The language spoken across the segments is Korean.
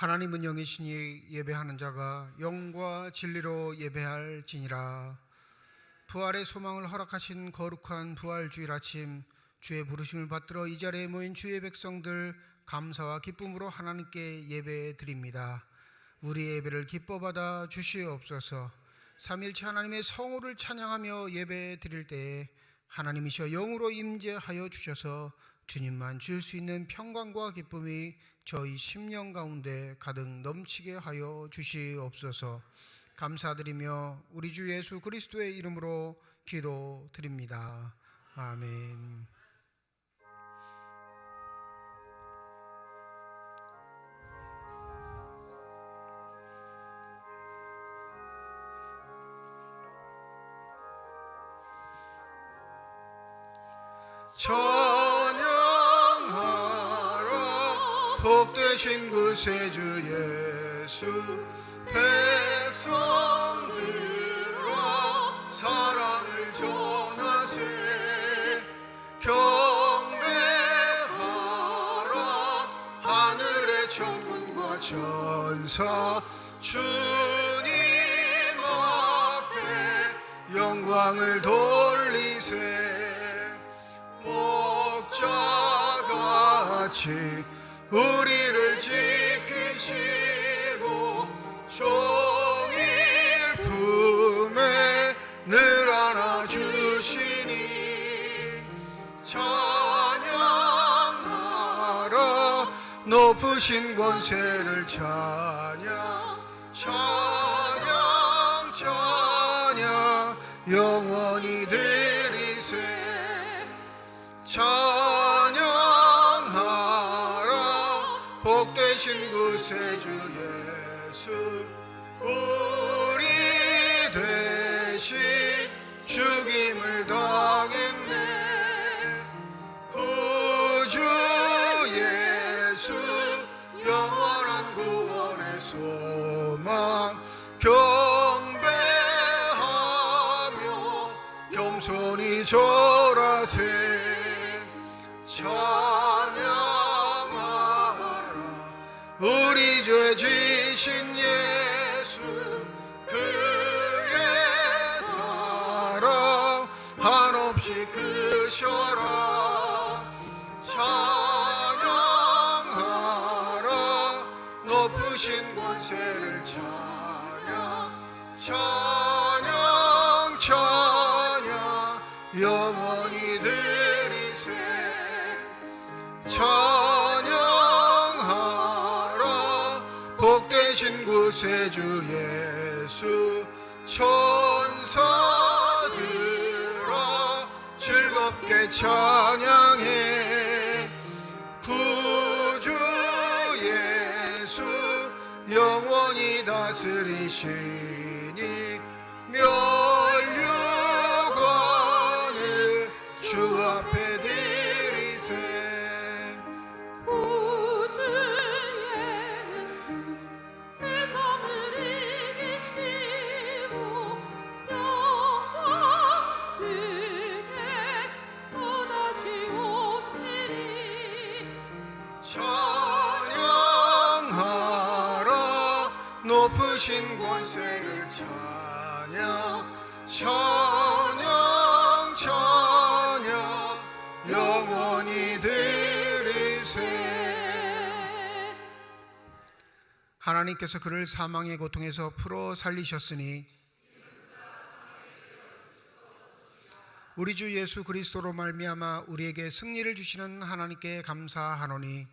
하나님은 영이시니 예배하는 자가 영과 진리로 예배할지니라. 부활의 소망을 허락하신 거룩한 부활주일 아침, 주의 부르심을 받들어 이 자리에 모인 주의 백성들 감사와 기쁨으로 하나님께 예배 드립니다. 우리의 예배를 기뻐 받아 주시옵소서. 삼일체 하나님의 성호를 찬양하며 예배 드릴 때에 하나님이셔 영으로 임재하여 주셔서 주님만 주실 수 있는 평강과 기쁨이 저희 심령 가운데 가득 넘치게 하여 주시옵소서. 감사드리며 우리 주 예수 그리스도의 이름으로 기도드립니다. 아멘. 찬양하라 복되신 구세주 예수. 백성들아 사랑을 전하세. 경배하라 하늘의 천군과 천사. 주님 앞에 영광을 돌리세. 목자같이 우리를 지키시고 종일 품에 늘 안아주시니 찬양하라 높으신 권세를. 찬양 찬양 찬양 영원히 드리세. 찬양하라 복되신 구세주 예수. 우리 대신 죽임을 당했네. 구주 예수 영원한 구원의 소망. 경배하며 겸손히 절하세. 찬양하라 우리 죄 지신 예수. 그의 사랑 한없이 크셔라. 찬양하라 높으신 권세를. 찬양 찬양 찬양 영원히 드리세. 찬양하라 복되신 구세주 예수. 천사들아 즐겁게 찬양해. 구주 예수 영원히 다스리시니 면류관을 주 앞에 드리세. 구주 예수 세상을 이기시고 영광 중에 또다시 오시리. 찬양하라 높으신 권세를. 찬양 찬양 찬양 영원히 드리세. 하나님께서 그를 사망의 고통에서 풀어 살리셨으니 우리 주 예수 그리스도로 말미암아 우리에게 승리를 주시는 하나님께 감사하노니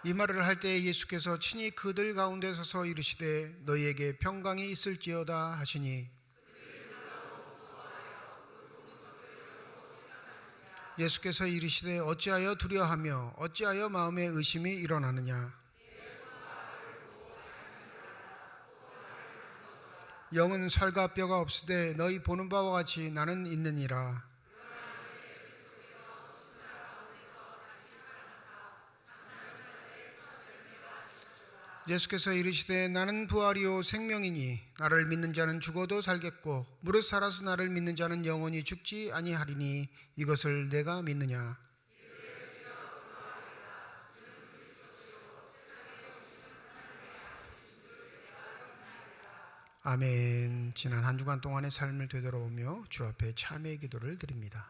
이 말을 할 때 예수께서 친히 그들 가운데 서서 이르시되 너희에게 평강이 있을지어다 하시니 예수께서 이르시되 어찌하여 두려워하며 어찌하여 마음에 의심이 일어나느냐. 영은 살과 뼈가 없으되 너희 보는 바와 같이 나는 있느니라. 예수께서 이르시되 나는 부활이요 생명이니 나를 믿는 자는 죽어도 살겠고 무릇 살아서 나를 믿는 자는 영원히 죽지 아니하리니 이것을 내가 믿느냐. 아멘. 지난 한 주간 동안의 삶을 되돌아보며 주 앞에 참회의 기도를 드립니다.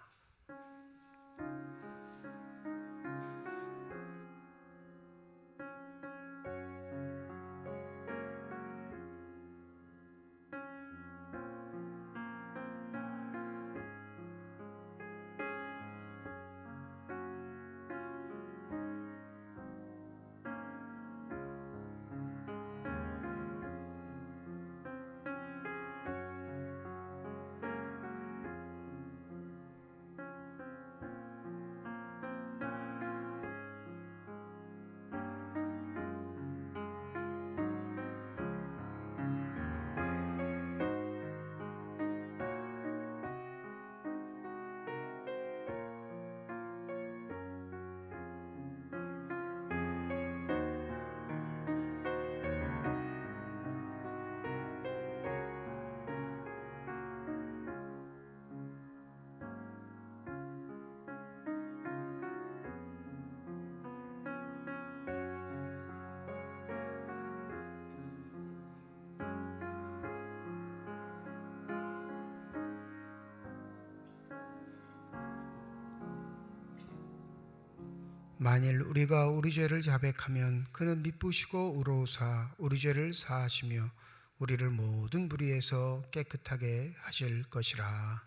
만일 우리가 우리 죄를 자백하면 그는 미쁘시고 의로우사 우리 죄를 사하시며 우리를 모든 불의에서 깨끗하게 하실 것이라.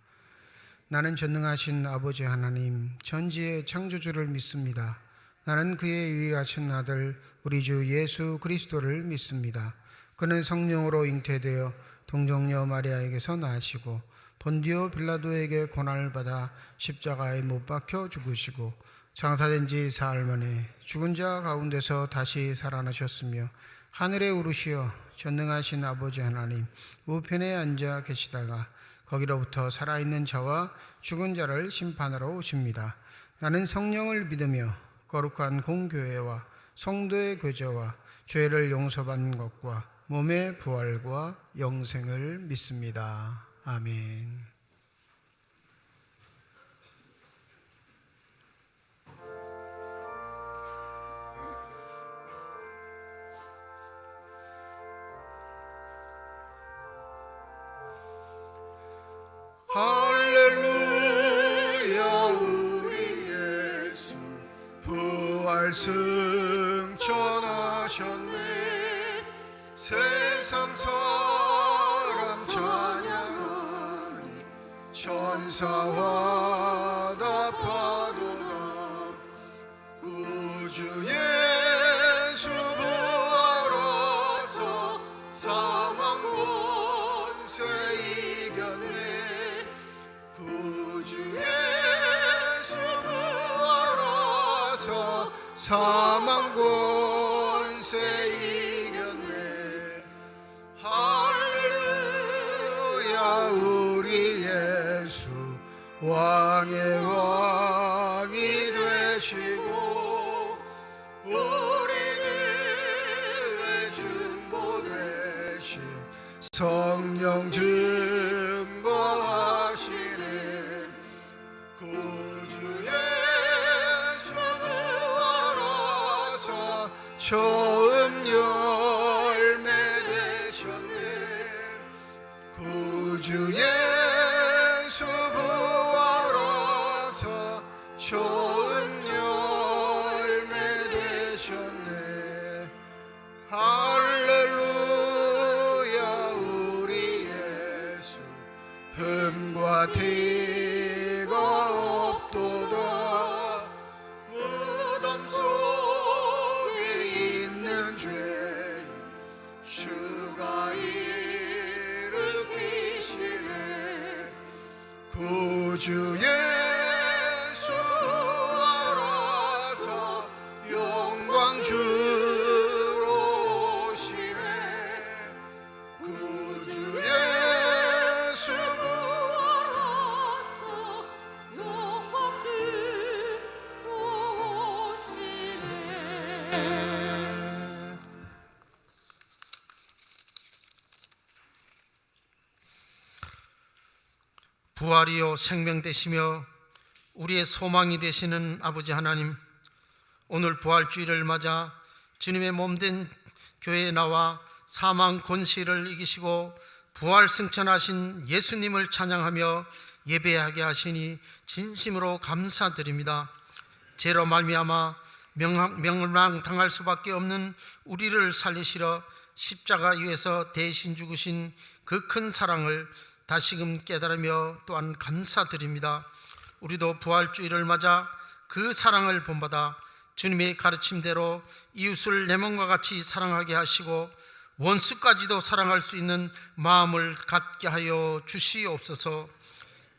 나는 전능하신 아버지 하나님 전지의 창조주를 믿습니다. 나는 그의 유일하신 아들 우리 주 예수 그리스도를 믿습니다. 그는 성령으로 잉태되어 동정녀 마리아에게서 나시고 본디오 빌라도에게 고난을 받아 십자가에 못 박혀 죽으시고 장사된 지 사흘 만에 죽은 자 가운데서 다시 살아나셨으며 하늘에 오르시어 전능하신 아버지 하나님 우편에 앉아 계시다가 거기로부터 살아있는 자와 죽은 자를 심판하러 오십니다. 나는 성령을 믿으며 거룩한 공교회와 성도의 교제와 죄를 용서받는 것과 몸의 부활과 영생을 믿습니다. 아멘. 할렐루야 우리 예수 부활 승천하셨네. 세상 사람 찬양하니 천사와 답하도다. 구주 예수 부활하사 사망 권세 이겼네. 구주 예수 부활하사 사망 권세 이겼네. 할렐루야 우리 예수 왕의 왕이 되시고 우리들의 중보 되심 성령 증거하시네. 구주 예수 부활하사 처음 열매 되셨네. 구주 예수 부활하사 처음 열매 되셨네. 할렐루야 우리 예수 흠과 티가 없도다. 무덤 속에 있는 죄 주가 일으키시네. 구주 예수 부활하사 영광 주로 오시네. 구주 예수 부활하사 영광 주로 오시네. 부활이요 생명 되시며 우리의 소망이 되시는 아버지 하나님, 오늘 부활주일을 맞아 주님의 몸된 교회에 나와 사망 권세를 이기시고 부활 승천하신 예수님을 찬양하며 예배하게 하시니 진심으로 감사드립니다. 죄로 말미암아 멸망당할 수밖에 없는 우리를 살리시러 십자가 위에서 대신 죽으신 그 큰 사랑을 다시금 깨달으며 또한 감사드립니다. 우리도 부활주일을 맞아 그 사랑을 본받아 주님의 가르침대로 이웃을 내 몸과 같이 사랑하게 하시고 원수까지도 사랑할 수 있는 마음을 갖게 하여 주시옵소서.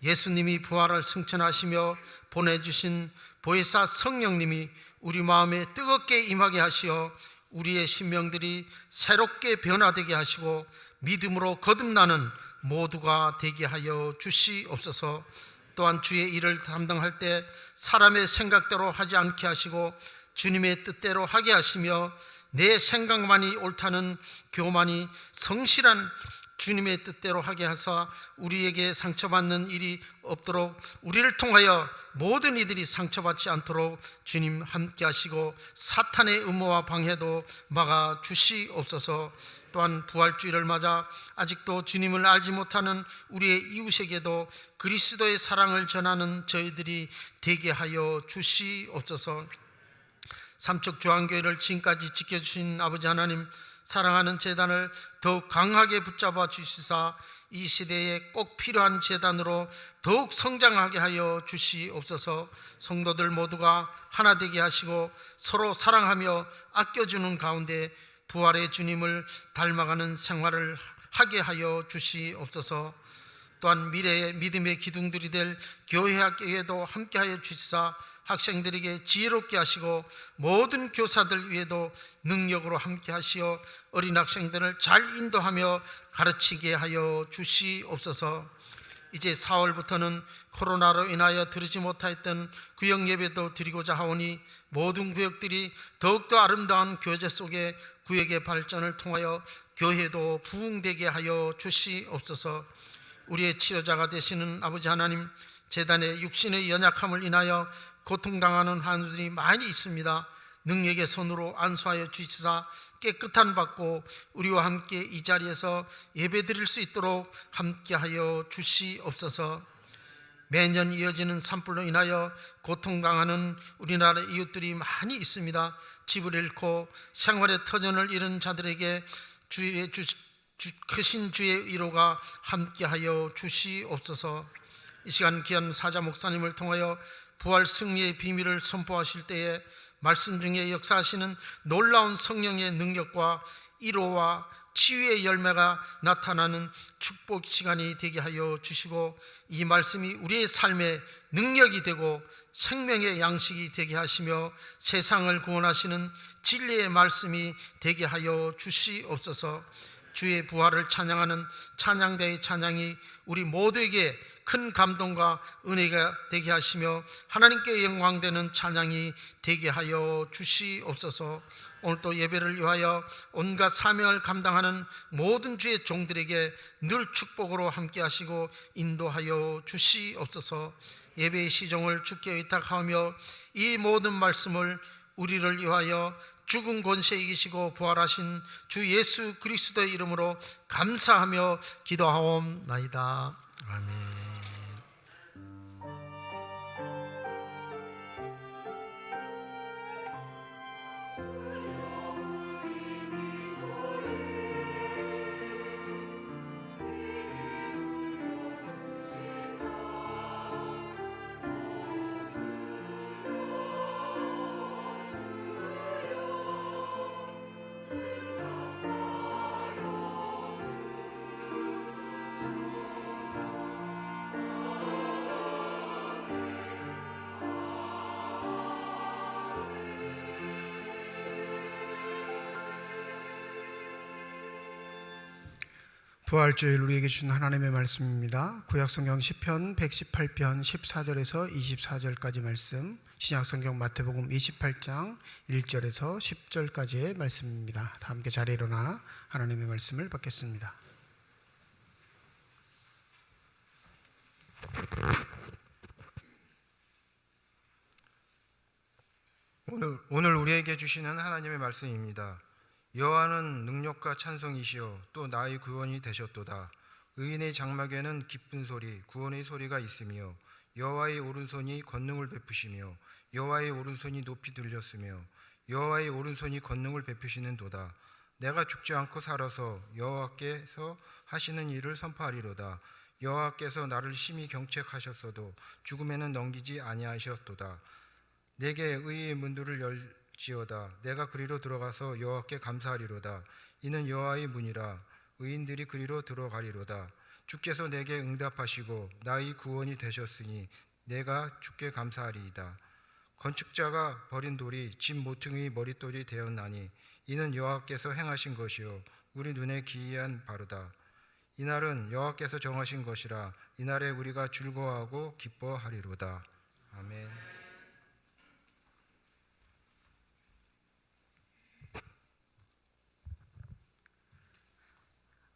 예수님이 부활을 승천하시며 보내주신 보혜사 성령님이 우리 마음에 뜨겁게 임하게 하시어 우리의 심령들이 새롭게 변화되게 하시고 믿음으로 거듭나는 모두가 되게 하여 주시옵소서. 또한 주의 일을 담당할 때 사람의 생각대로 하지 않게 하시고 주님의 뜻대로 하게 하시며 내 생각만이 옳다는 교만이 성실한 주님의 뜻대로 하게 하사 우리에게 상처받는 일이 없도록 우리를 통하여 모든 이들이 상처받지 않도록 주님 함께 하시고 사탄의 음모와 방해도 막아 주시옵소서. 또한 부활주일을 맞아 아직도 주님을 알지 못하는 우리의 이웃에게도 그리스도의 사랑을 전하는 저희들이 되게 하여 주시옵소서. 삼척중앙교회를 지금까지 지켜주신 아버지 하나님, 사랑하는 재단을 더욱 강하게 붙잡아 주시사 이 시대에 꼭 필요한 재단으로 더욱 성장하게 하여 주시옵소서. 성도들 모두가 하나 되게 하시고 서로 사랑하며 아껴주는 가운데 부활의 주님을 닮아가는 생활을 하게 하여 주시옵소서. 또한 미래의 믿음의 기둥들이 될 교회학교에도 함께하여 주시사 학생들에게 지혜롭게 하시고 모든 교사들 위에도 능력으로 함께 하시어 어린 학생들을 잘 인도하며 가르치게 하여 주시옵소서. 이제 4월부터는 코로나로 인하여 드리지 못하였던 구역 예배도 드리고자 하오니 모든 구역들이 더욱더 아름다운 교제 속에 구역의 발전을 통하여 교회도 부흥되게 하여 주시옵소서. 우리의 치료자가 되시는 아버지 하나님, 재단의 육신의 연약함을 인하여 고통당하는 환우들이 많이 있습니다. 능력의 손으로 안수하여 주시사 깨끗한 받고 우리와 함께 이 자리에서 예배드릴 수 있도록 함께하여 주시옵소서. 매년 이어지는 산불로 인하여 고통당하는 우리나라 이웃들이 많이 있습니다. 집을 잃고 생활의 터전을 잃은 자들에게 크신 주의 위로가 함께하여 주시옵소서. 이 시간 귀한 사자 목사님을 통하여 부활 승리의 비밀을 선포하실 때에 말씀 중에 역사하시는 놀라운 성령의 능력과 위로와 치유의 열매가 나타나는 축복 시간이 되게 하여 주시고 이 말씀이 우리의 삶의 능력이 되고 생명의 양식이 되게 하시며 세상을 구원하시는 진리의 말씀이 되게 하여 주시옵소서. 주의 부활을 찬양하는 찬양대의 찬양이 우리 모두에게 큰 감동과 은혜가 되게 하시며 하나님께 영광되는 찬양이 되게 하여 주시옵소서. 오늘 또 예배를 위하여 온갖 사명을 감당하는 모든 주의 종들에게 늘 축복으로 함께 하시고 인도하여 주시옵소서. 예배의 시종을 주께 의탁하며 이 모든 말씀을 우리를 위하여 죽은 권세 이기시고 부활하신 주 예수 그리스도의 이름으로 감사하며 기도하옵나이다. 아멘. 부활주일 우리에게 주신 하나님의 말씀입니다. 구약성경 시편 118편 14절에서 24절까지 말씀, 신약성경 마태복음 28장 1절에서 10절까지의 말씀입니다. 다 함께 자리에 일어나 하나님의 말씀을 받겠습니다. 오늘 우리에게 주시는 하나님의 말씀입니다. 여호와는 능력과 찬송이시여 또 나의 구원이 되셨도다. 의인의 장막에는 기쁜 소리, 구원의 소리가 있으며 여호와의 오른손이 권능을 베푸시며 여호와의 오른손이 높이 들렸으며 여호와의 오른손이 권능을 베푸시는도다. 내가 죽지 않고 살아서 여호와께서 하시는 일을 선포하리로다. 여호와께서 나를 심히 경책하셨어도 죽음에는 넘기지 아니하셨도다. 내게 의의 문들을 열지어다. 내가 그리로 들어가서 여호와께 감사하리로다. 이는 여호와의 문이라. 의인들이 그리로 들어가리로다. 주께서 내게 응답하시고 나의 구원이 되셨으니 내가 주께 감사하리이다. 건축자가 버린 돌이 집 모퉁이 머릿돌이 되었나니 이는 여호와께서 행하신 것이요 우리 눈에 기이한 바로다. 이날은 여호와께서 정하신 것이라. 이날에 우리가 즐거워하고 기뻐하리로다. 아멘.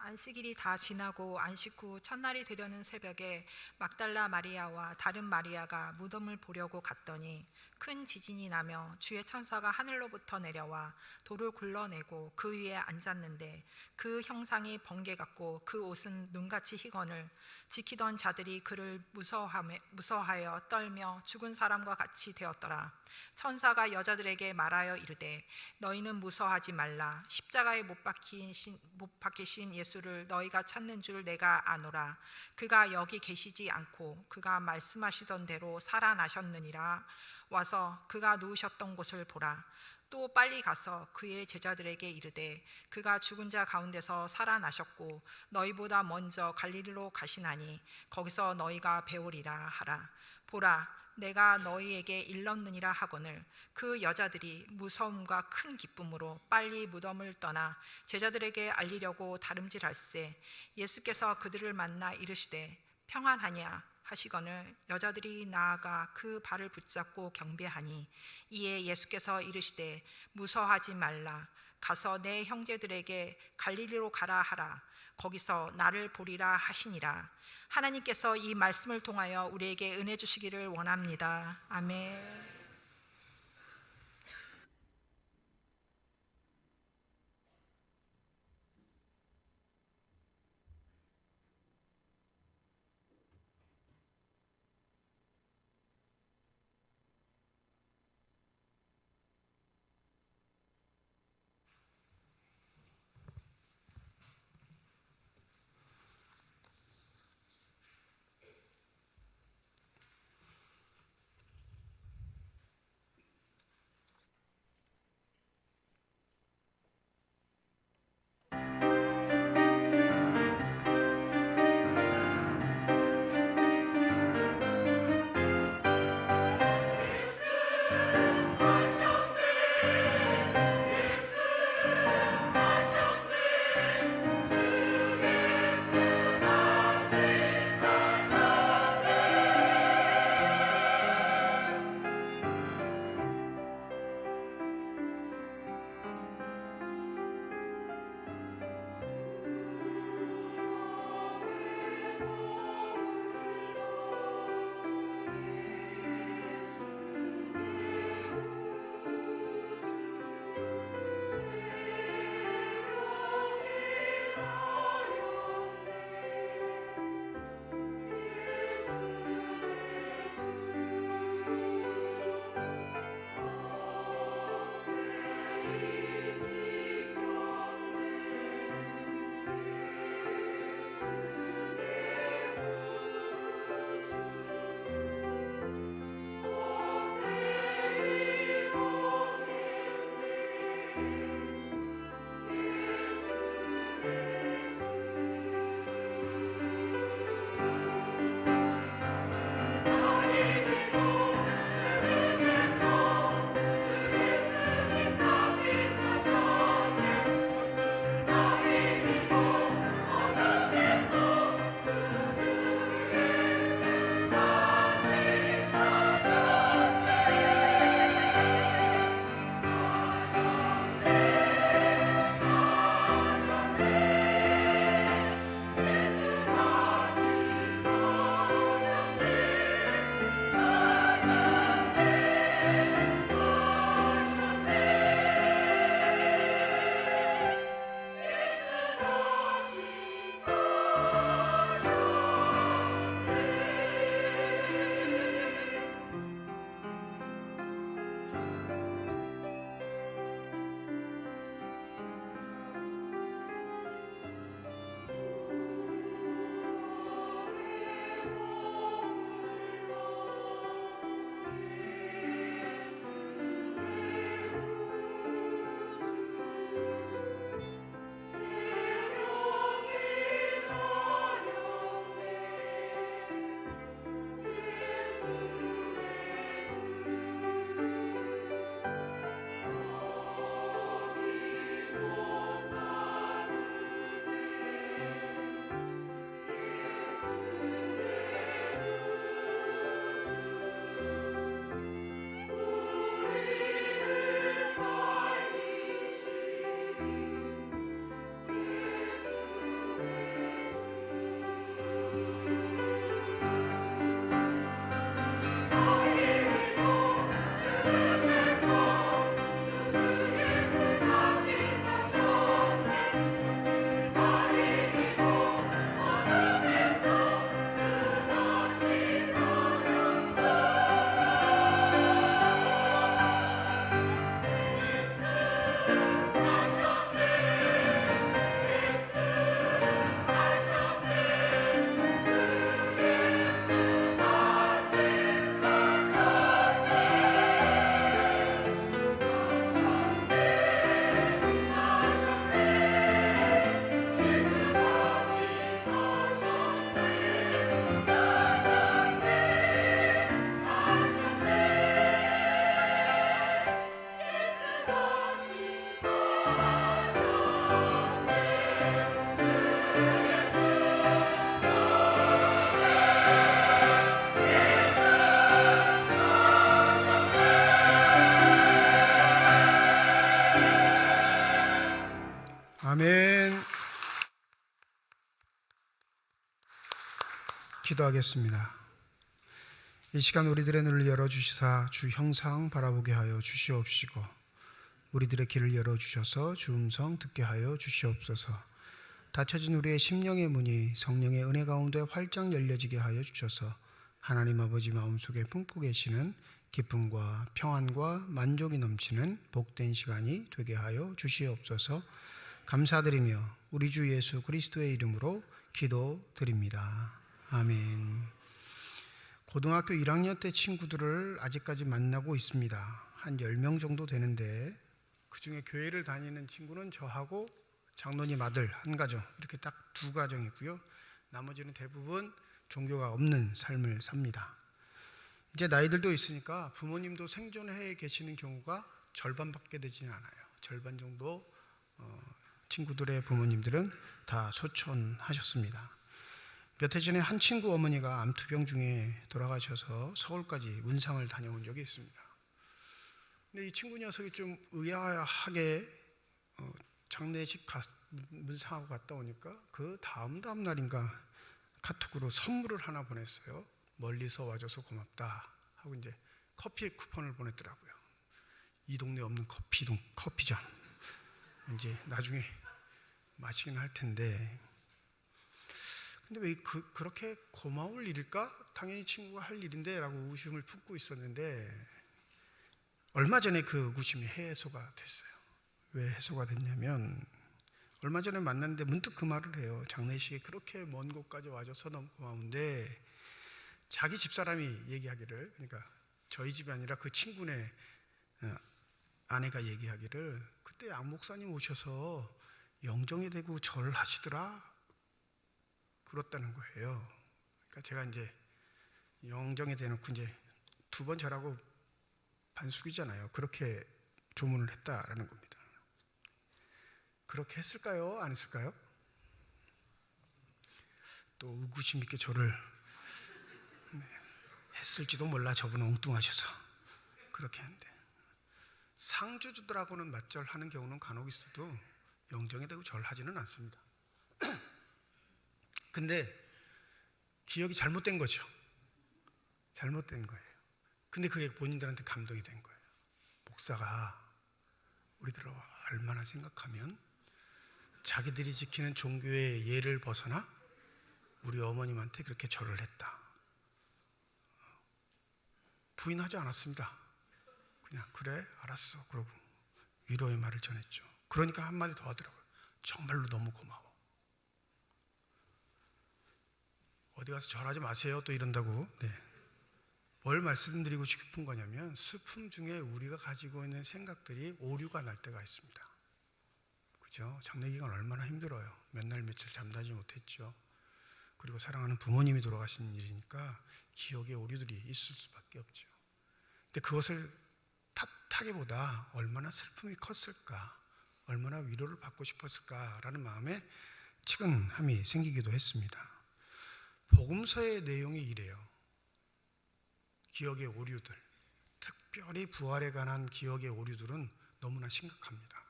안식일이 다 지나고 안식 후 첫날이 되려는 새벽에 막달라 마리아와 다른 마리아가 무덤을 보려고 갔더니 큰 지진이 나며 주의 천사가 하늘로부터 내려와 돌을 굴러내고 그 위에 앉았는데 그 형상이 번개 같고 그 옷은 눈같이 희건을 지키던 자들이 그를 무서워하여 떨며 죽은 사람과 같이 되었더라. 천사가 여자들에게 말하여 이르되 너희는 무서워하지 말라. 십자가에 못 박히신 예수를 너희가 찾는 줄 내가 아노라. 그가 여기 계시지 않고 그가 말씀하시던 대로 살아나셨느니라. 와서 그가 누우셨던 곳을 보라. 또 빨리 가서 그의 제자들에게 이르되 그가 죽은 자 가운데서 살아나셨고 너희보다 먼저 갈릴리로 가시나니 거기서 너희가 배우리라 하라. 보라, 내가 너희에게 일렀느니라 하거늘. 그 여자들이 무서움과 큰 기쁨으로 빨리 무덤을 떠나 제자들에게 알리려고 다름질할세. 예수께서 그들을 만나 이르시되 평안하냐 하시거늘 여자들이 나아가 그 발을 붙잡고 경배하니 이에 예수께서 이르시되 무서워하지 말라. 가서 내 형제들에게 갈릴리로 가라 하라. 거기서 나를 보리라 하시니라. 하나님께서 이 말씀을 통하여 우리에게 은혜 주시기를 원합니다. 아멘. 기도하겠습니다. 이 시간 우리들의 눈을 열어주시사 주 형상 바라보게 하여 주시옵시고 우리들의 길을 열어주셔서 주 음성 듣게 하여 주시옵소서. 닫혀진 우리의 심령의 문이 성령의 은혜 가운데 활짝 열려지게 하여 주셔서 하나님 아버지 마음속에 품고 계시는 기쁨과 평안과 만족이 넘치는 복된 시간이 되게 하여 주시옵소서. 감사드리며 우리 주 예수 그리스도의 이름으로 기도드립니다. 아멘. 고등학교 1학년 때 친구들을 아직까지 만나고 있습니다. 한 10명 정도 되는데 그중에 교회를 다니는 친구는 저하고 장로님 아들 한 가정, 이렇게 딱 두 가정이고요. 나머지는 대부분 종교가 없는 삶을 삽니다. 이제 나이들도 있으니까 부모님도 생존해 계시는 경우가 절반밖에 되지는 않아요. 절반 정도 친구들의 부모님들은 다 소천하셨습니다. 몇 해 전에 한 친구 어머니가 암투병 중에 돌아가셔서 서울까지 문상을 다녀온 적이 있습니다. 근데 이 친구 녀석이 좀 의아하게 장례식 문상하고 갔다 오니까 그 다음 날인가 카톡으로 선물을 하나 보냈어요. 멀리서 와줘서 고맙다 하고 이제 커피 쿠폰을 보냈더라고요. 이 동네 없는 커피잔 이제 나중에 마시긴 할 텐데, 근데 왜 그렇게 고마울 일일까? 당연히 친구가 할 일인데 라고 의구심을 품고 있었는데 얼마 전에 그 의구심이 해소가 됐어요. 왜 해소가 됐냐면 얼마 전에 만났는데 문득 그 말을 해요. 장례식에 그렇게 먼 곳까지 와줘서 너무 고마운데 자기 집사람이 얘기하기를, 그러니까 저희 집이 아니라 그 친구네 아내가 얘기하기를 그때 양 목사님 오셔서 영정이 되고 절하시더라 그렇다는 거예요. 그러니까 제가 이제 영정에 대놓고 이제 2번 절하고 반숙이잖아요. 그렇게 조문을 했다라는 겁니다. 그렇게 했을까요? 안 했을까요? 또 의구심 있게 저를 했을지도 몰라. 저분은 엉뚱하셔서 그렇게 하는데, 상주주들하고는 맞절하는 경우는 간혹 있어도 영정에 대고 절하지는 않습니다. 근데 기억이 잘못된 거죠. 잘못된 거예요. 근데 그게 본인들한테 감동이 된 거예요. 목사가 우리들을 얼마나 생각하면 자기들이 지키는 종교의 예를 벗어나 우리 어머님한테 그렇게 절을 했다. 부인하지 않았습니다. 그냥 그래 알았어 그러고 위로의 말을 전했죠. 그러니까 한마디 더 하더라고요. 정말로 너무 고마워. 어디 가서 절하지 마세요 또 이런다고. 뭘 말씀드리고 싶은 거냐면 슬픔 중에 우리가 가지고 있는 생각들이 오류가 날 때가 있습니다. 그죠? 장례 기간 얼마나 힘들어요. 몇 날 며칠 잠자지 못했죠. 그리고 사랑하는 부모님이 돌아가신 일이니까 기억에 오류들이 있을 수밖에 없죠. 근데 그것을 탓하기보다 얼마나 슬픔이 컸을까, 얼마나 위로를 받고 싶었을까라는 마음에 측은함이 생기기도 했습니다. 복음서의 내용이 이래요. 기억의 오류들, 특별히 부활에 관한 기억의 오류들은 너무나 심각합니다.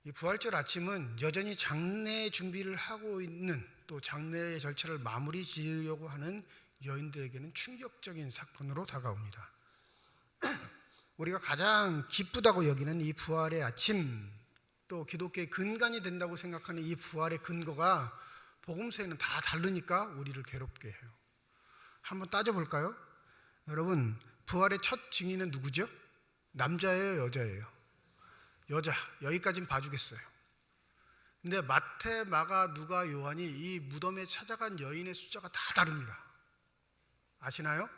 이 부활절 아침은 여전히 장례 준비를 하고 있는, 또 장례의 절차를 마무리 지으려고 하는 여인들에게는 충격적인 사건으로 다가옵니다. 우리가 가장 기쁘다고 여기는 이 부활의 아침, 또 기독교의 근간이 된다고 생각하는 이 부활의 근거가 복음서에는 다 다르니까 우리를 괴롭게 해요. 한번 따져볼까요? 여러분, 부활의 첫 증인은 누구죠? 남자예요, 여자예요? 여자. 여기까지는 봐주겠어요. 근데 마태, 마가, 누가, 요한이 이 무덤에 찾아간 여인의 숫자가 다 다릅니다. 아시나요?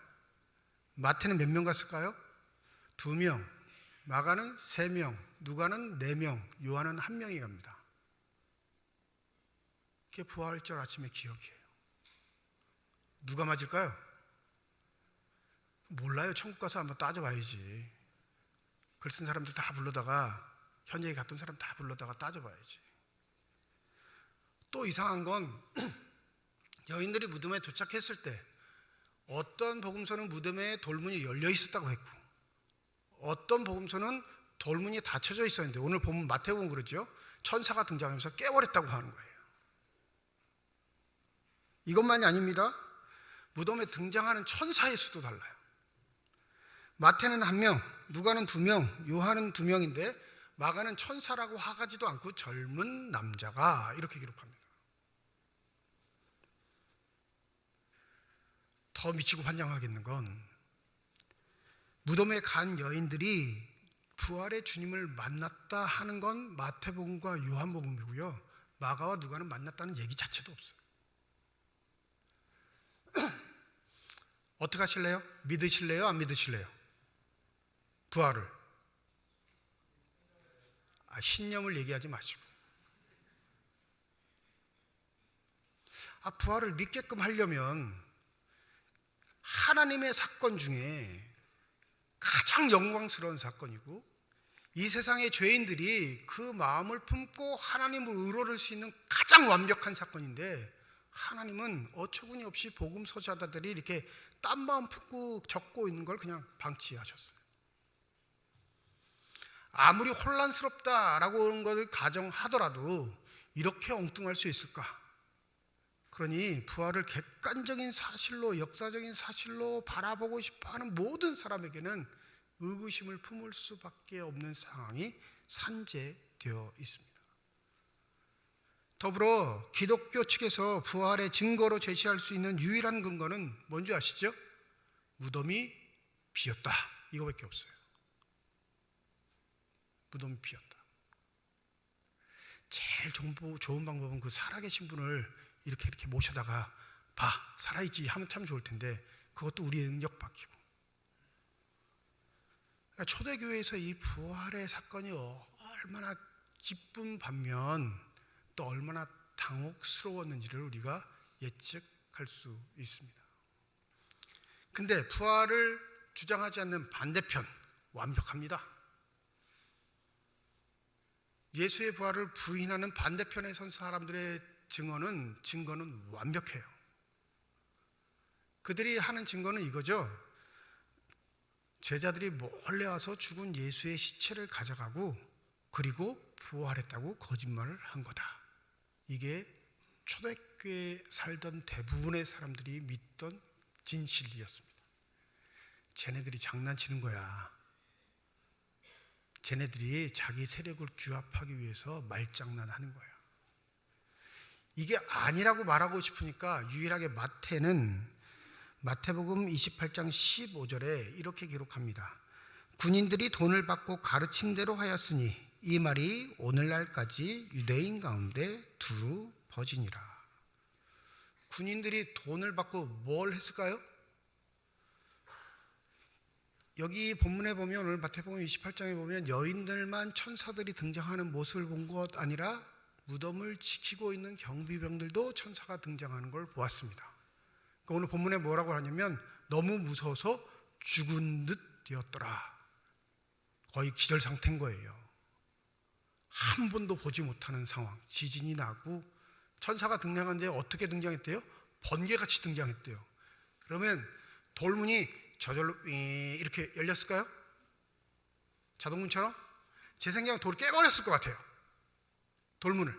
마태는 몇 명 갔을까요? 2명, 마가는 3명, 누가는 4명, 요한은 1명이 갑니다. 그게 부활절 아침의 기억이에요. 누가 맞을까요? 몰라요. 천국 가서 한번 따져봐야지. 글 쓴 사람들 다 불러다가, 현장에 갔던 사람 다 불러다가 따져봐야지. 또 이상한 건 여인들이 무덤에 도착했을 때 어떤 복음서는 무덤에 돌문이 열려 있었다고 했고, 어떤 복음서는 돌문이 닫혀져 있었는데, 오늘 보면 마태복음 그러죠. 천사가 등장하면서 깨버렸다고 하는 거예요. 이것만이 아닙니다. 무덤에 등장하는 천사의 수도 달라요. 마태는 1명, 누가는 2명, 요한은 2명인데 마가는 천사라고 하가지도 않고 젊은 남자가 이렇게 기록합니다. 더 미치고 환장하겠는 건 무덤에 간 여인들이 부활의 주님을 만났다 하는 건 마태복음과 요한복음이고요. 마가와 누가는 만났다는 얘기 자체도 없어요. 어떻게 하실래요? 믿으실래요? 안 믿으실래요? 부활을. 신념을 얘기하지 마시고. 부활을 믿게끔 하려면 하나님의 사건 중에 가장 영광스러운 사건이고 이 세상의 죄인들이 그 마음을 품고 하나님을 의로를 수 있는 가장 완벽한 사건인데 하나님은 어처구니 없이 복음 서자들이 이렇게 딴 마음 품고 적고 있는 걸 그냥 방치하셨어요. 아무리 혼란스럽다라고 하는 것을 가정하더라도 이렇게 엉뚱할 수 있을까? 그러니 부활을 객관적인 사실로, 역사적인 사실로 바라보고 싶어하는 모든 사람에게는 의구심을 품을 수밖에 없는 상황이 산재되어 있습니다. 더불어 기독교 측에서 부활의 증거로 제시할 수 있는 유일한 근거는 뭔지 아시죠? 무덤이 비었다, 이거밖에 없어요. 무덤이 비었다. 제일 좋은 방법은 그 살아계신 분을 이렇게 모셔다가 봐, 살아있지 하면 참 좋을 텐데 그것도 우리의 능력 밖이고. 초대교회에서 이 부활의 사건이 얼마나 기쁜 반면 또 얼마나 당혹스러웠는지를 우리가 예측할 수 있습니다. 근데 부활을 주장하지 않는 반대편, 완벽합니다. 예수의 부활을 부인하는 반대편에 선 사람들의 증거는 완벽해요. 그들이 하는 증거는 이거죠. 제자들이 몰래 와서 죽은 예수의 시체를 가져가고 그리고 부활했다고 거짓말을 한 거다. 이게 초대교회에 살던 대부분의 사람들이 믿던 진실이었습니다. 쟤네들이 장난치는 거야. 쟤네들이 자기 세력을 규합하기 위해서 말장난하는 거야. 이게 아니라고 말하고 싶으니까 유일하게 마태복음 28장 15절에 이렇게 기록합니다. 군인들이 돈을 받고 가르친 대로 하였으니 이 말이 오늘날까지 유대인 가운데 두루 퍼지니라. 군인들이 돈을 받고 뭘 했을까요? 여기 본문에 보면, 오늘 마태복음 28장에 보면 여인들만 천사들이 등장하는 모습을 본 것 아니라 무덤을 지키고 있는 경비병들도 천사가 등장하는 걸 보았습니다. 그러니까 오늘 본문에 뭐라고 하냐면 너무 무서워서 죽은 듯 되었더라. 거의 기절 상태인 거예요. 한 번도 보지 못하는 상황, 지진이 나고 천사가 등장하는데 어떻게 등장했대요? 번개같이 등장했대요. 그러면 돌문이 저절로 이렇게 열렸을까요? 자동문처럼? 제 생각엔 돌을 깨버렸을 것 같아요. 돌문을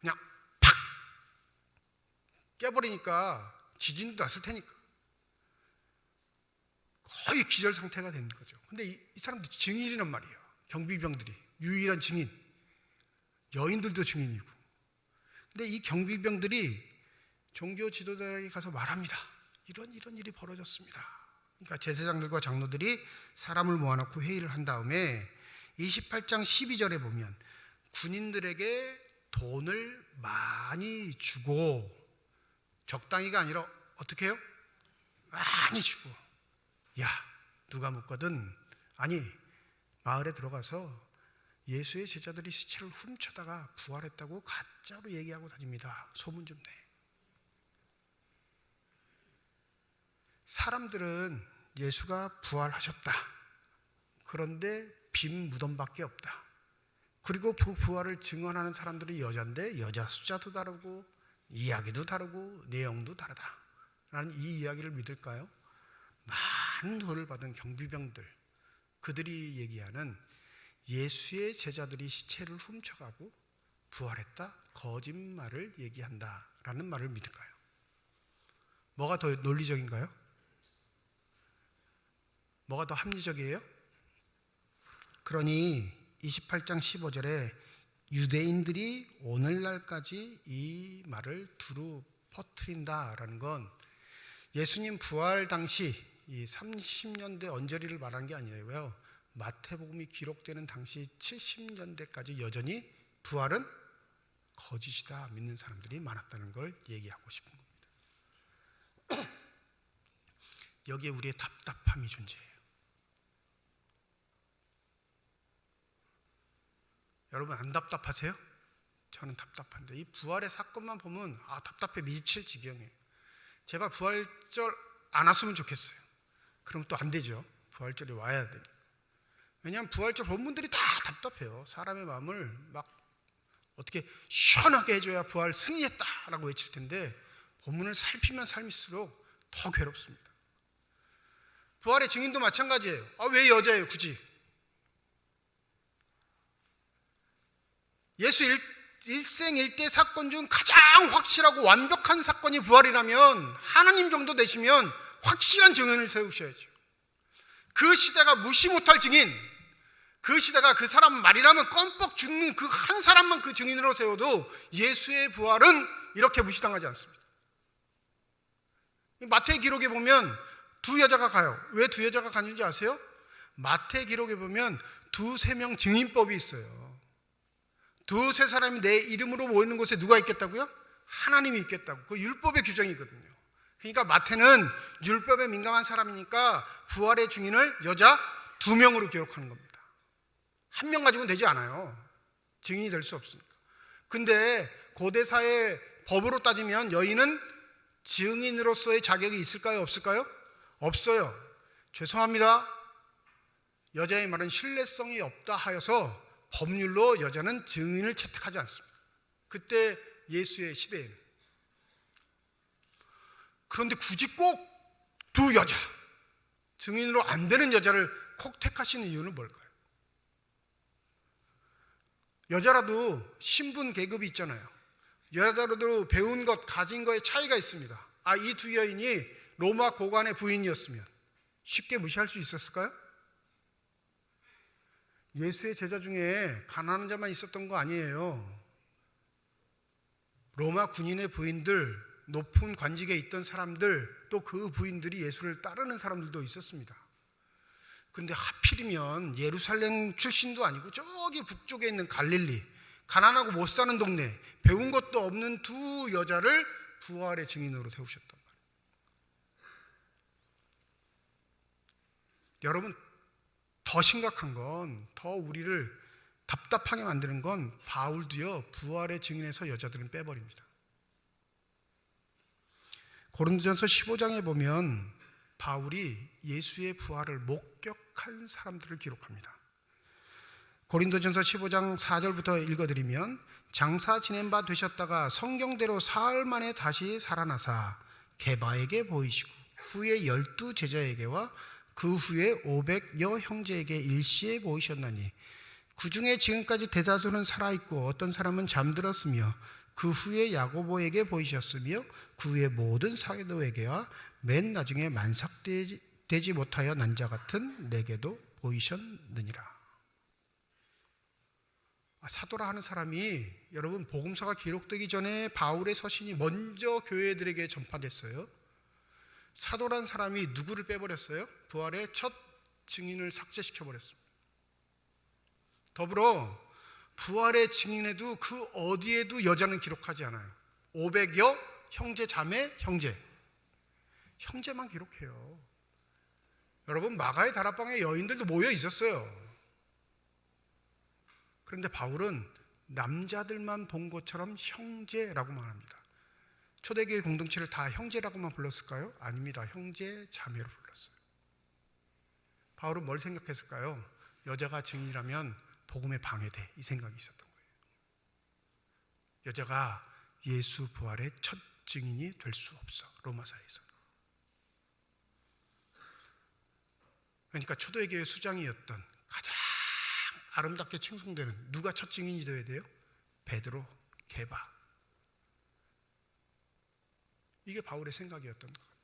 그냥 팍 깨버리니까 지진도 났을 테니까 거의 기절 상태가 된 거죠. 근데 이 사람들 증인이란 말이에요. 경비병들이 유일한 증인, 여인들도 증인이고. 근데 이 경비병들이 종교 지도자에게 가서 말합니다. 이런 일이 벌어졌습니다. 그러니까 제사장들과 장로들이 사람을 모아놓고 회의를 한 다음에 28장 12절에 보면 군인들에게 돈을 많이 주고, 적당히가 아니라 어떻게 해요? 많이 주고, 야, 누가 묻거든, 아니 마을에 들어가서 예수의 제자들이 시체를 훔쳐다가 부활했다고 가짜로 얘기하고 다닙니다. 소문 좀 내. 사람들은 예수가 부활하셨다, 그런데 빈 무덤밖에 없다, 그리고 그 부활을 증언하는 사람들이 여자인데 여자 숫자도 다르고 이야기도 다르고 내용도 다르다 라는 이 이야기를 믿을까요? 많은 돈을 받은 경비병들, 그들이 얘기하는 예수의 제자들이 시체를 훔쳐가고 부활했다, 거짓말을 얘기한다라는 말을 믿을까요? 뭐가 더 논리적인가요? 뭐가 더 합리적이에요? 그러니 28장 15절에 유대인들이 오늘날까지 이 말을 두루 퍼뜨린다라는 건 예수님 부활 당시 이 30년대 언저리를 말하는 게 아니고요. 마태복음이 기록되는 당시 70년대까지 여전히 부활은 거짓이다 믿는 사람들이 많았다는 걸 얘기하고 싶은 겁니다. 여기에 우리의 답답함이 존재해요. 여러분 안 답답하세요? 저는 답답한데 이 부활의 사건만 보면 답답해 미칠 지경이에요. 제발 부활절 안 왔으면 좋겠어요. 그럼 또 안 되죠. 부활절이 와야 되니까. 왜냐하면 부활절 본문들이 다 답답해요. 사람의 마음을 막 어떻게 시원하게 해줘야 부활 승리했다라고 외칠 텐데 본문을 살피면 살필수록 더 괴롭습니다. 부활의 증인도 마찬가지예요. 왜 여자예요 굳이? 예수 일생일대 사건 중 가장 확실하고 완벽한 사건이 부활이라면 하나님 정도 되시면 확실한 증인을 세우셔야죠. 그 시대가 무시 못할 증인, 그 시대가 그 사람 말이라면 껌뻑 죽는 그 한 사람만 그 증인으로 세워도 예수의 부활은 이렇게 무시당하지 않습니다. 마태 기록에 보면 두 여자가 가요. 왜 두 여자가 가는지 아세요? 마태 기록에 보면 두세 명 증인법이 있어요. 두세 사람이 내 이름으로 모이는 곳에 누가 있겠다고요? 하나님이 있겠다고. 그 율법의 규정이거든요. 그러니까 마태는 율법에 민감한 사람이니까 부활의 증인을 여자 2명으로 기록하는 겁니다. 1명 가지고는 되지 않아요. 증인이 될 수 없으니까. 근데 고대사의 법으로 따지면 여인은 증인으로서의 자격이 있을까요? 없을까요? 없어요. 죄송합니다. 여자의 말은 신뢰성이 없다 하여서 법률로 여자는 증인을 채택하지 않습니다. 그때 예수의 시대에는. 그런데 굳이 꼭 두 여자, 증인으로 안 되는 여자를 꼭 택하시는 이유는 뭘까요? 여자라도 신분 계급이 있잖아요. 여자라도 배운 것, 가진 거에 차이가 있습니다. 이 두 여인이 로마 고관의 부인이었으면 쉽게 무시할 수 있었을까요? 예수의 제자 중에 가난한 자만 있었던 거 아니에요. 로마 군인의 부인들, 높은 관직에 있던 사람들, 또 그 부인들이 예수를 따르는 사람들도 있었습니다. 그런데 하필이면 예루살렘 출신도 아니고 저기 북쪽에 있는 갈릴리, 가난하고 못 사는 동네, 배운 것도 없는 두 여자를 부활의 증인으로 세우셨단 말이에요. 여러분, 더 심각한 건, 더 우리를 답답하게 만드는 건 바울도요, 부활의 증인에서 여자들은 빼버립니다. 고린도전서 15장에 보면 바울이 예수의 부활을 목격한 사람들을 기록합니다. 고린도전서 15장 4절부터 읽어드리면 장사 지낸 바 되셨다가 성경대로 사흘 만에 다시 살아나사 게바에게 보이시고 후에 12 제자에게와 그 후에 500여 형제에게 일시에 보이셨나니 그 중에 지금까지 대다수는 살아있고 어떤 사람은 잠들었으며 그 후에 야고보에게 보이셨으며 그 후에 모든 사도에게와 맨 나중에 만삭되지 못하여 난 자 같은 내게도 보이셨느니라. 사도라 하는 사람이 여러분 복음서가 기록되기 전에 바울의 서신이 먼저 교회들에게 전파됐어요. 사도란 사람이 누구를 빼버렸어요? 부활의 첫 증인을 삭제시켜버렸습니다. 더불어 부활의 증인에도 그 어디에도 여자는 기록하지 않아요. 500여 형제 자매 형제만 기록해요. 여러분 마가의 다락방에 여인들도 모여 있었어요. 그런데 바울은 남자들만 본 것처럼 형제라고만 합니다. 초대교회 공동체를 다 형제라고만 불렀을까요? 아닙니다. 형제 자매로 불렀어요. 바울은 뭘 생각했을까요? 여자가 증인이라면 복음에 방해돼, 이 생각이 있었던 거예요. 여자가 예수 부활의 첫 증인이 될 수 없어, 로마사에서. 그러니까 초대교회 수장이었던 가장 아름답게 칭송되는 누가 첫 증인이 되어야 돼요? 베드로, 게바. 이게 바울의 생각이었던 것 같아요.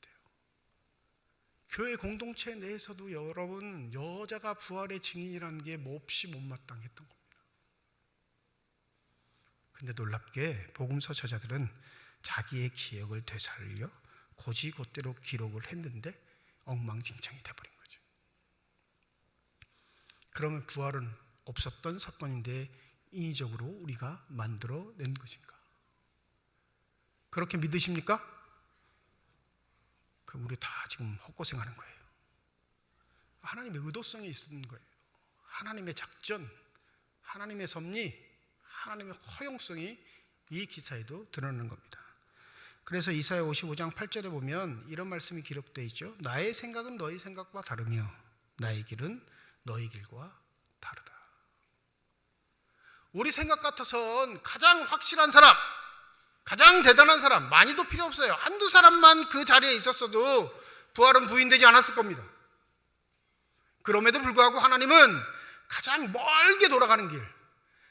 교회 공동체 내에서도 여러분, 여자가 부활의 증인이라는 게 몹시 못마땅했던 겁니다. 근데 놀랍게 복음서 저자들은 자기의 기억을 되살려 곧이곧대로 기록을 했는데 엉망진창이 돼버린 거죠. 그러면 부활은 없었던 사건인데 인위적으로 우리가 만들어낸 것인가? 그렇게 믿으십니까? 그럼 우리 다 지금 헛고생하는 거예요. 하나님의 의도성이 있는 거예요. 하나님의 작전, 하나님의 섭리, 하나님의 허용성이 이 기사에도 드러나는 겁니다. 그래서 이사야 55장 8절에 보면 이런 말씀이 기록되어 있죠. 나의 생각은 너희 생각과 다르며 나의 길은 너희 길과 다르다. 우리 생각 같아선 가장 확실한 사람, 가장 대단한 사람, 많이도 필요 없어요. 한두 사람만 그 자리에 있었어도 부활은 부인되지 않았을 겁니다. 그럼에도 불구하고 하나님은 가장 멀게 돌아가는 길,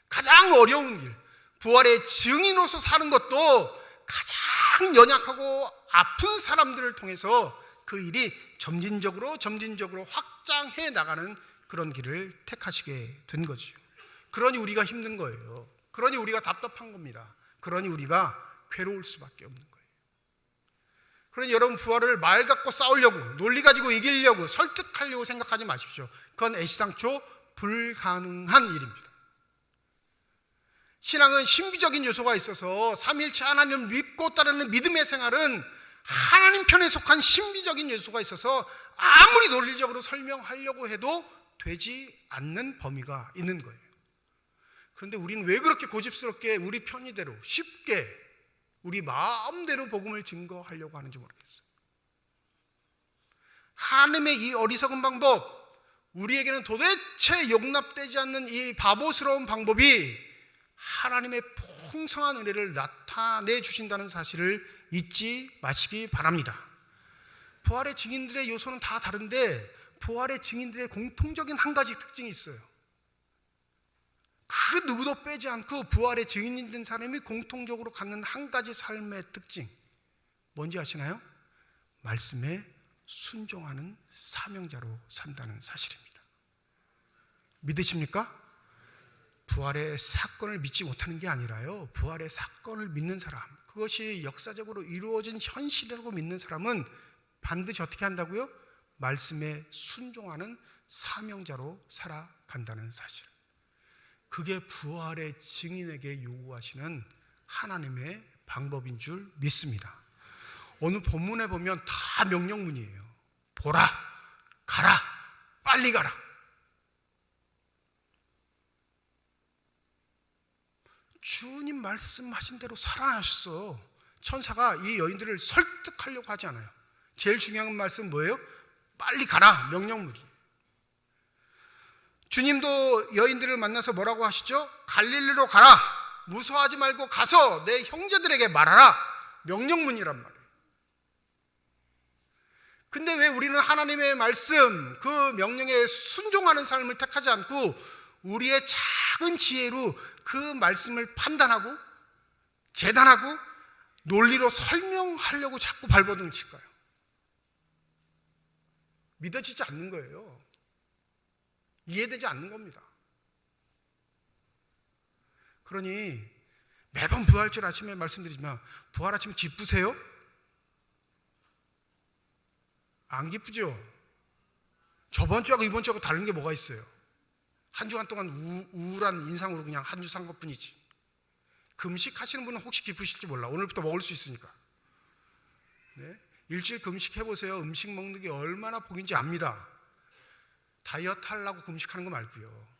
가장 어려운 길, 부활의 증인으로서 사는 것도 가장 연약하고 아픈 사람들을 통해서 그 일이 점진적으로 확장해 나가는 그런 길을 택하시게 된 거죠. 그러니 우리가 힘든 거예요. 그러니 우리가 답답한 겁니다. 그러니 우리가 괴로울 수밖에 없는 거예요. 그러니 여러분, 부활을 말 갖고 싸우려고, 논리 가지고 이기려고, 설득하려고 생각하지 마십시오. 그건 애시당초 불가능한 일입니다. 신앙은 신비적인 요소가 있어서 삼위일체 하나님을 믿고 따르는 믿음의 생활은 하나님 편에 속한 신비적인 요소가 있어서 아무리 논리적으로 설명하려고 해도 되지 않는 범위가 있는 거예요. 그런데 우리는 왜 그렇게 고집스럽게 우리 편의대로 쉽게 우리 마음대로 복음을 증거하려고 하는지 모르겠어요. 하나님의 이 어리석은 방법, 우리에게는 도대체 용납되지 않는 이 바보스러운 방법이 하나님의 풍성한 은혜를 나타내 주신다는 사실을 잊지 마시기 바랍니다. 부활의 증인들의 요소는 다 다른데 부활의 증인들의 공통적인 한 가지 특징이 있어요. 그 누구도 빼지 않고 부활의 증인이 된 사람이 공통적으로 갖는 한 가지 삶의 특징, 뭔지 아시나요? 말씀에 순종하는 사명자로 산다는 사실입니다. 믿으십니까? 부활의 사건을 믿지 못하는 게 아니라요, 부활의 사건을 믿는 사람, 그것이 역사적으로 이루어진 현실이라고 믿는 사람은 반드시 어떻게 한다고요? 말씀에 순종하는 사명자로 살아간다는 사실. 그게 부활의 증인에게 요구하시는 하나님의 방법인 줄 믿습니다. 오늘 본문에 보면 다 명령문이에요. 보라, 가라, 빨리 가라. 주님 말씀하신 대로 살아나셨어. 천사가 이 여인들을 설득하려고 하지 않아요. 제일 중요한 말씀은 뭐예요? 빨리 가라, 명령문이에요. 주님도 여인들을 만나서 뭐라고 하시죠? 갈릴리로 가라, 무서워하지 말고 가서 내 형제들에게 말하라, 명령문이란 말이에요. 근데 왜 우리는 하나님의 말씀, 그 명령에 순종하는 삶을 택하지 않고 우리의 작은 지혜로 그 말씀을 판단하고 재단하고 논리로 설명하려고 자꾸 발버둥 칠까요? 믿어지지 않는 거예요. 이해되지 않는 겁니다. 그러니 매번 부활절 아침에 말씀드리지만 부활 아침 기쁘세요? 안 기쁘죠? 저번 주하고 이번 주하고 다른 게 뭐가 있어요? 한 주간 동안 우울한 인상으로 그냥 한 주 산 것뿐이지. 금식하시는 분은 혹시 기쁘실지 몰라. 오늘부터 먹을 수 있으니까. 네? 일주일 금식해보세요. 음식 먹는 게 얼마나 복인지 압니다. 다이어트 하려고 금식하는 거 말고요.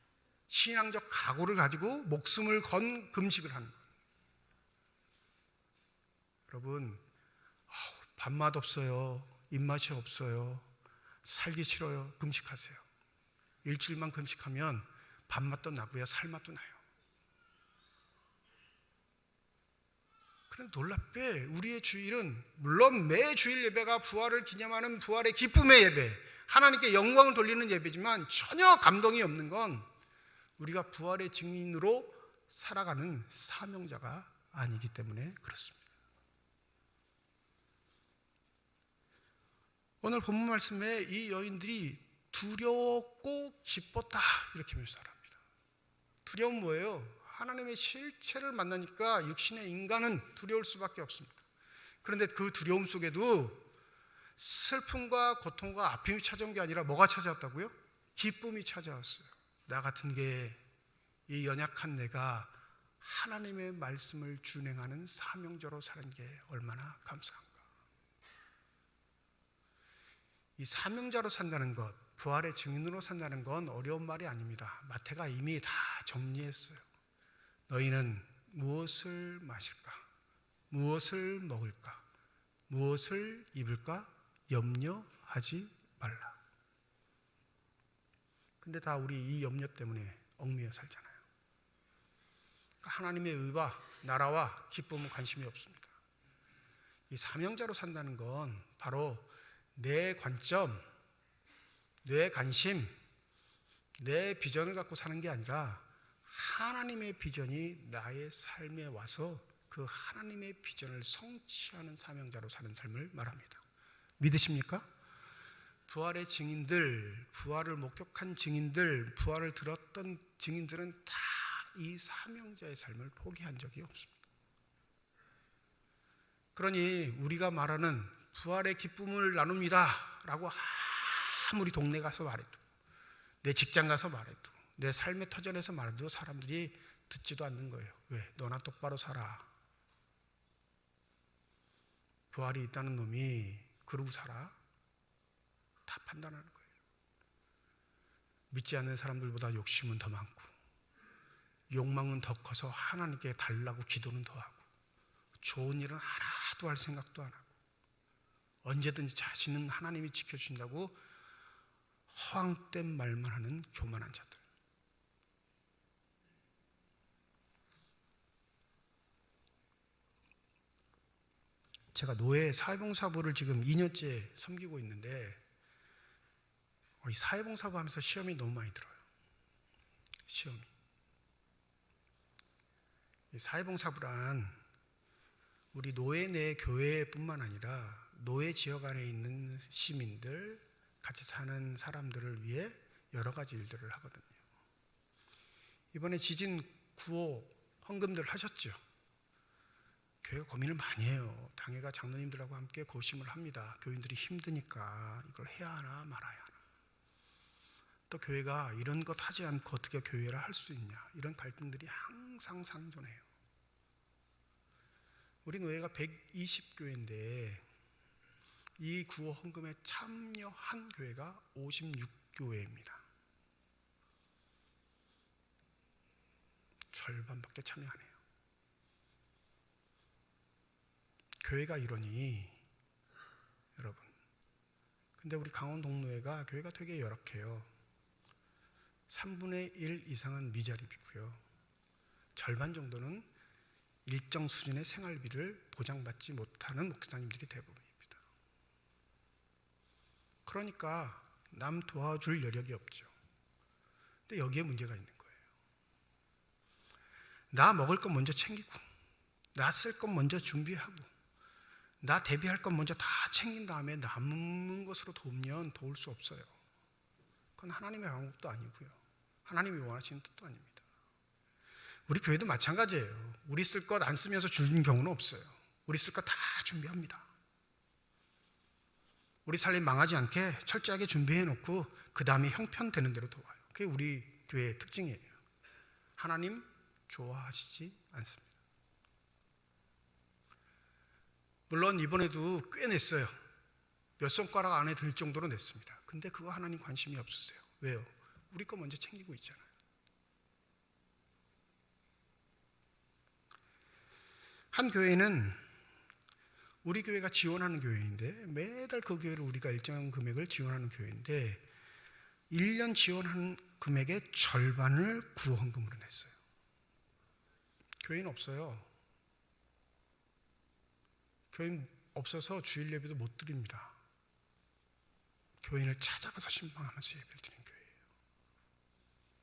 신앙적 각오를 가지고 목숨을 건 금식을 하는 거예요. 여러분, 밥맛 없어요. 입맛이 없어요. 살기 싫어요. 금식하세요. 일주일만 금식하면 밥맛도 나고요. 살맛도 나요. 그런데 놀랍게 우리의 주일은 물론 매 주일 예배가 부활을 기념하는 부활의 기쁨의 예배, 하나님께 영광을 돌리는 예배지만 전혀 감동이 없는 건 우리가 부활의 증인으로 살아가는 사명자가 아니기 때문에 그렇습니다. 오늘 본문 말씀에 이 여인들이 두려웠고 기뻤다 이렇게 묘사를 합니다. 두려운 뭐예요? 하나님의 실체를 만나니까 육신의 인간은 두려울 수밖에 없습니다. 그런데 그 두려움 속에도 슬픔과 고통과 아픔이 찾아온 게 아니라 뭐가 찾아왔다고요? 기쁨이 찾아왔어요. 나 같은 게 이 연약한 내가 하나님의 말씀을 준행하는 사명자로 사는 게 얼마나 감사한가. 이 사명자로 산다는 것, 부활의 증인으로 산다는 건 어려운 말이 아닙니다. 마태가 이미 다 정리했어요. 너희는 무엇을 마실까? 무엇을 먹을까? 무엇을 입을까? 염려하지 말라. 근데 다 우리 이 염려 때문에 얽매여 살잖아요. 그러니까 하나님의 의와 나라와 기쁨은 관심이 없습니다. 이 사명자로 산다는 건 바로 내 관점, 내 관심, 내 비전을 갖고 사는 게 아니라 하나님의 비전이 나의 삶에 와서 그 하나님의 비전을 성취하는 사명자로 사는 삶을 말합니다. 믿으십니까? 부활의 증인들, 부활을 목격한 증인들, 부활을 들었던 증인들은 다 이 사명자의 삶을 포기한 적이 없습니다. 그러니 우리가 말하는 부활의 기쁨을 나눕니다 라고 아무리 동네 가서 말해도, 내 직장 가서 말해도, 내 삶의 터전에서 말해도 사람들이 듣지도 않는 거예요. 왜? 너나 똑바로 살아. 부활이 있다는 놈이 그러고 살아? 다 판단하는 거예요. 믿지 않는 사람들보다 욕심은 더 많고, 욕망은 더 커서 하나님께 달라고 기도는 더 하고, 좋은 일은 하나도 할 생각도 안 하고, 언제든지 자신은 하나님이 지켜준다고 허황된 말만 하는 교만한 자들. 제가 노예 사회봉사부를 지금 2년째 섬기고 있는데 이 사회봉사부 하면서 시험이 너무 많이 들어요. 시험이. 이 사회봉사부란 우리 노예 내 교회뿐만 아니라 노예 지역 안에 있는 시민들, 같이 사는 사람들을 위해 여러 가지 일들을 하거든요. 이번에 지진 구호 헌금들 하셨죠? 교회가 고민을 많이 해요. 당회가 장로님들하고 함께 고심을 합니다. 교인들이 힘드니까 이걸 해야 하나 말아야 하나. 또 교회가 이런 것 하지 않고 어떻게 교회를 할 수 있냐, 이런 갈등들이 항상 상존해요. 우리 노예가 120교회인데 이 구호 헌금에 참여한 교회가 56교회입니다. 절반밖에 참여 안 해요. 교회가 이러니 여러분, 근데 우리 강원 동노회가 교회가 되게 열악해요. 3분의 1 이상은 미자립이고요. 절반 정도는 일정 수준의 생활비를 보장받지 못하는 목사님들이 대부분입니다. 그러니까 남 도와줄 여력이 없죠. 근데 여기에 문제가 있는 거예요. 나 먹을 건 먼저 챙기고, 나 쓸 건 먼저 준비하고, 나 대비할 건 먼저 다 챙긴 다음에 남은 것으로 도우면 도울 수 없어요. 그건 하나님의 방법도 아니고요. 하나님이 원하시는 뜻도 아닙니다. 우리 교회도 마찬가지예요. 우리 쓸 것 안 쓰면서 주는 경우는 없어요. 우리 쓸 것 다 준비합니다. 우리 살림 망하지 않게 철저하게 준비해 놓고 그 다음에 형편되는 대로 도와요. 그게 우리 교회의 특징이에요. 하나님 좋아하시지 않습니다. 물론 이번에도 꽤 냈어요. 몇 손가락 안에 들 정도로 냈습니다. 근데 그거 하나님 관심이 없으세요. 왜요? 우리 거 먼저 챙기고 있잖아요. 한 교회는 우리 교회가 지원하는 교회인데, 매달 그 교회를 우리가 일정 금액을 지원하는 교회인데 1년 지원한 금액의 절반을 구헌금으로 냈어요. 교회는 없어요. 교인 없어서 주일 예배도 못 드립니다. 교인을 찾아가서 신방하면서 예배를 드리는 교회예요.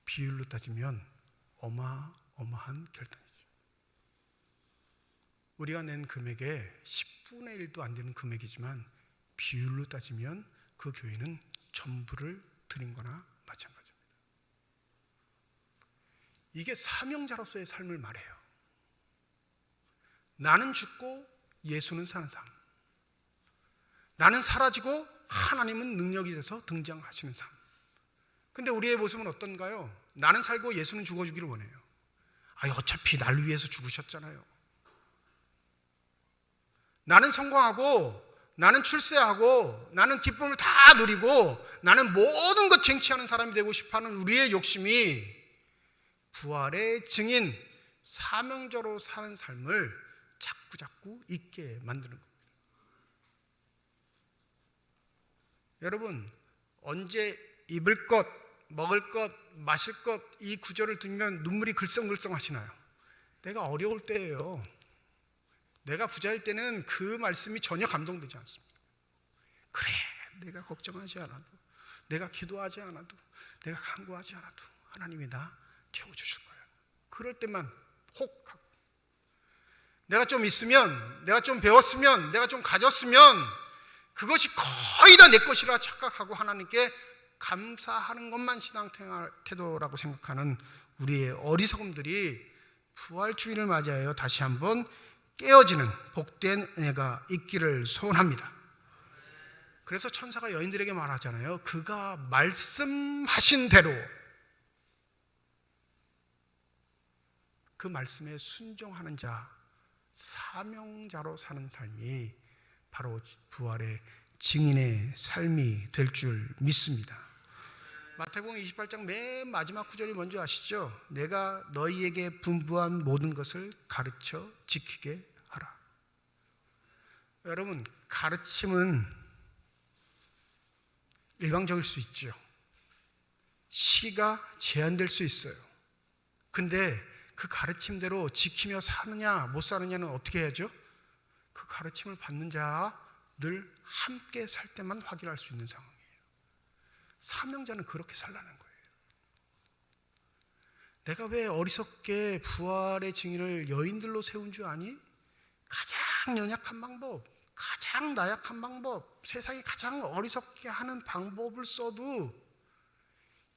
비율로 따지면 어마어마한 결단이죠. 우리가 낸 금액의 10분의 1도 안 되는 금액이지만 비율로 따지면 그 교회는 전부를 드린 거나 마찬가지입니다. 이게 사명자로서의 삶을 말해요. 나는 죽고 예수는 사는 삶. 나는 사라지고 하나님은 능력이 돼서 등장하시는 삶. 근데 우리의 모습은 어떤가요? 나는 살고 예수는 죽어주기를 원해요. 어차피 나를 위해서 죽으셨잖아요. 나는 성공하고 나는 출세하고 나는 기쁨을 다 누리고 나는 모든 것 쟁취하는 사람이 되고 싶어하는 우리의 욕심이 부활의 증인 사명자로 사는 삶을 자꾸 잊게 만드는 겁니다. 여러분, 언제 입을 것, 먹을 것, 마실 것 이 구절을 들으면 눈물이 글썽글썽 하시나요? 내가 어려울 때예요. 내가 부자일 때는 그 말씀이 전혀 감동되지 않습니다. 그래, 내가 걱정하지 않아도, 내가 기도하지 않아도, 내가 간구하지 않아도 하나님이 나 채워주실 거야. 그럴 때만 혹 하고, 내가 좀 있으면, 내가 좀 배웠으면, 내가 좀 가졌으면 그것이 거의 다 내 것이라 착각하고 하나님께 감사하는 것만 신앙 태도라고 생각하는 우리의 어리석음들이 부활주의를 맞이하여 다시 한번 깨어지는 복된 은혜가 있기를 소원합니다. 그래서 천사가 여인들에게 말하잖아요. 그가 말씀하신 대로 그 말씀에 순종하는 자, 사명자로 사는 삶이 바로 부활의 증인의 삶이 될 줄 믿습니다. 마태복음 28장 맨 마지막 구절이 뭔지 아시죠? 내가 너희에게 분부한 모든 것을 가르쳐 지키게 하라. 여러분, 가르침은 일방적일 수 있죠. 시기가 제한될 수 있어요. 근데 그 가르침대로 지키며 사느냐 못 사느냐는 어떻게 해야죠? 그 가르침을 받는 자 늘 함께 살 때만 확인할 수 있는 상황이에요. 사명자는 그렇게 살라는 거예요. 내가 왜 어리석게 부활의 증인을 여인들로 세운 줄 아니? 가장 연약한 방법, 가장 나약한 방법, 세상이 가장 어리석게 하는 방법을 써도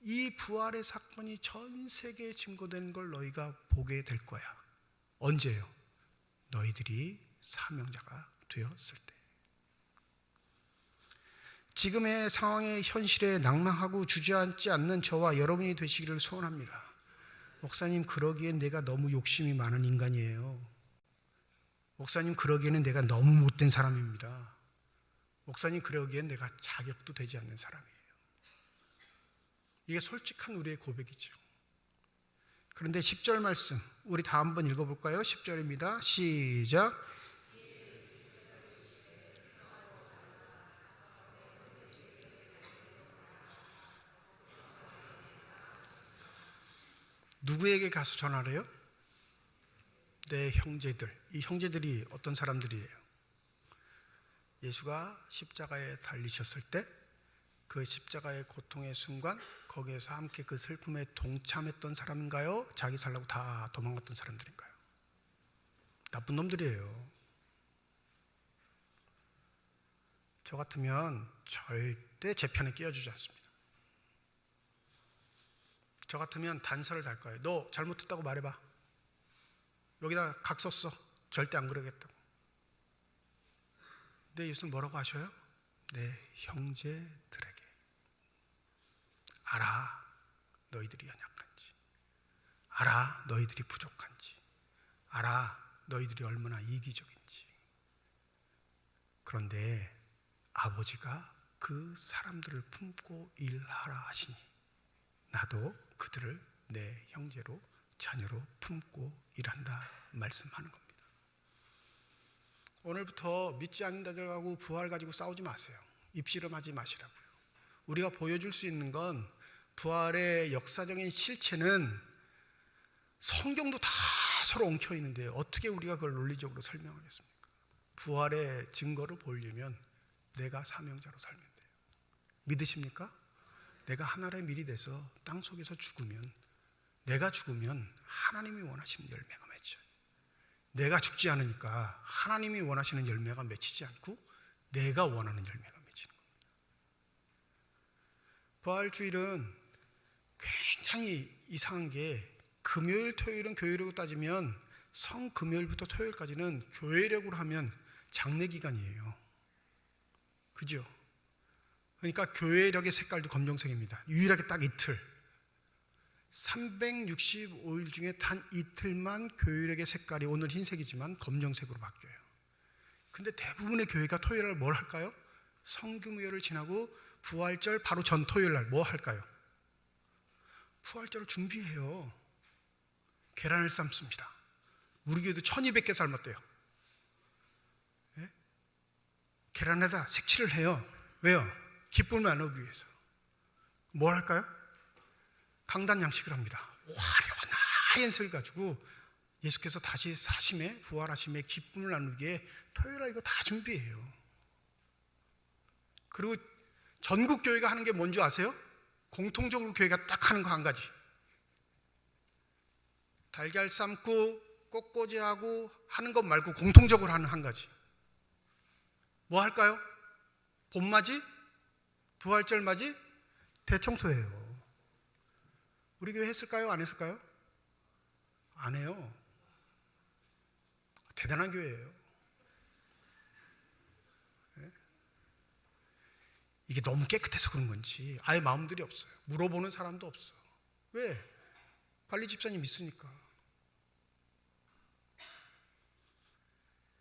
이 부활의 사건이 전 세계에 증거된 걸 너희가 보게 될 거야. 언제요? 너희들이 사명자가 되었을 때. 지금의 상황의 현실에 낭망하고 주저앉지 않는 저와 여러분이 되시기를 소원합니다. 목사님, 그러기엔 내가 너무 욕심이 많은 인간이에요. 목사님, 그러기에는 내가 너무 못된 사람입니다. 목사님, 그러기엔 내가 자격도 되지 않는 사람이에요. 이게 솔직한 우리의 고백이죠. 그런데 10절 말씀 우리 다 한번 읽어볼까요? 10절입니다. 시작. 누구에게 가서 전하래요? 내 형제들. 이 형제들이 어떤 사람들이에요? 예수가 십자가에 달리셨을 때 그 십자가의 고통의 순간 거기에서 함께 그 슬픔에 동참했던 사람인가요? 자기 살라고 다 도망갔던 사람들인가요? 나쁜 놈들이에요. 저 같으면 절대 제 편에 끼워주지 않습니다. 저 같으면 단서를 달 거예요. 너 잘못했다고 말해봐. 여기다 각 썼어. 절대 안 그러겠다고. 근데 예수는 뭐라고 하셔요? 내 형제들에게 알아, 너희들이 연약한지. 알아, 너희들이 부족한지. 알아, 너희들이 얼마나 이기적인지. 그런데 아버지가 그 사람들을 품고 일하라 하시니 나도 그들을 내 형제로 자녀로 품고 일한다 말씀하는 겁니다. 오늘부터 믿지 않는 자들하고 부활 가지고 싸우지 마세요. 입씨름하지 마시라고요. 우리가 보여줄 수 있는 건 부활의 역사적인 실체는 성경도 다 서로 엉켜 있는데 어떻게 우리가 그걸 논리적으로 설명하겠습니까? 부활의 증거를 보려면 내가 사명자로 살면 돼요. 믿으십니까? 내가 하늘의 밀이 돼서 땅 속에서 죽으면, 내가 죽으면 하나님이 원하시는 열매가 맺혀요. 내가 죽지 않으니까 하나님이 원하시는 열매가 맺히지 않고 내가 원하는 열매가 맺히는 겁니다. 부활주일은 굉장히 이상한 게 금요일, 토요일은 교회력으로 따지면 성금요일부터 토요일까지는 교회력으로 하면 장례 기간이에요. 그죠? 그러니까 교회력의 색깔도 검정색입니다. 유일하게 딱 이틀. 365일 중에 단 이틀만 교회력의 색깔이 오늘 흰색이지만 검정색으로 바뀌어요. 근데 대부분의 교회가 토요일 날 뭘 할까요? 성금요일을 지나고 부활절 바로 전 토요일 날 뭐 할까요? 부활절을 준비해요. 계란을 삶습니다. 우리 교회도 1200개 삶았대요. 예? 계란에다 색칠을 해요. 왜요? 기쁨을 나누기 위해서. 뭘 할까요? 강단 양식을 합니다. 화려한 하얀 색을 가지고 예수께서 다시 사심에 부활하심에 기쁨을 나누기에 토요일날 이거 다 준비해요. 그리고 전국 교회가 하는 게 뭔지 아세요? 공통적으로 교회가 딱 하는 거 한 가지. 달걀 삶고 꽃꽂이하고 하는 것 말고 공통적으로 하는 한 가지. 뭐 할까요? 봄맞이? 부활절 맞이? 대청소해요. 우리 교회 했을까요? 안 했을까요? 안 해요. 대단한 교회예요. 네? 이게 너무 깨끗해서 그런 건지 아예 마음들이 없어요. 물어보는 사람도 없어. 왜? 관리 집사님 있으니까.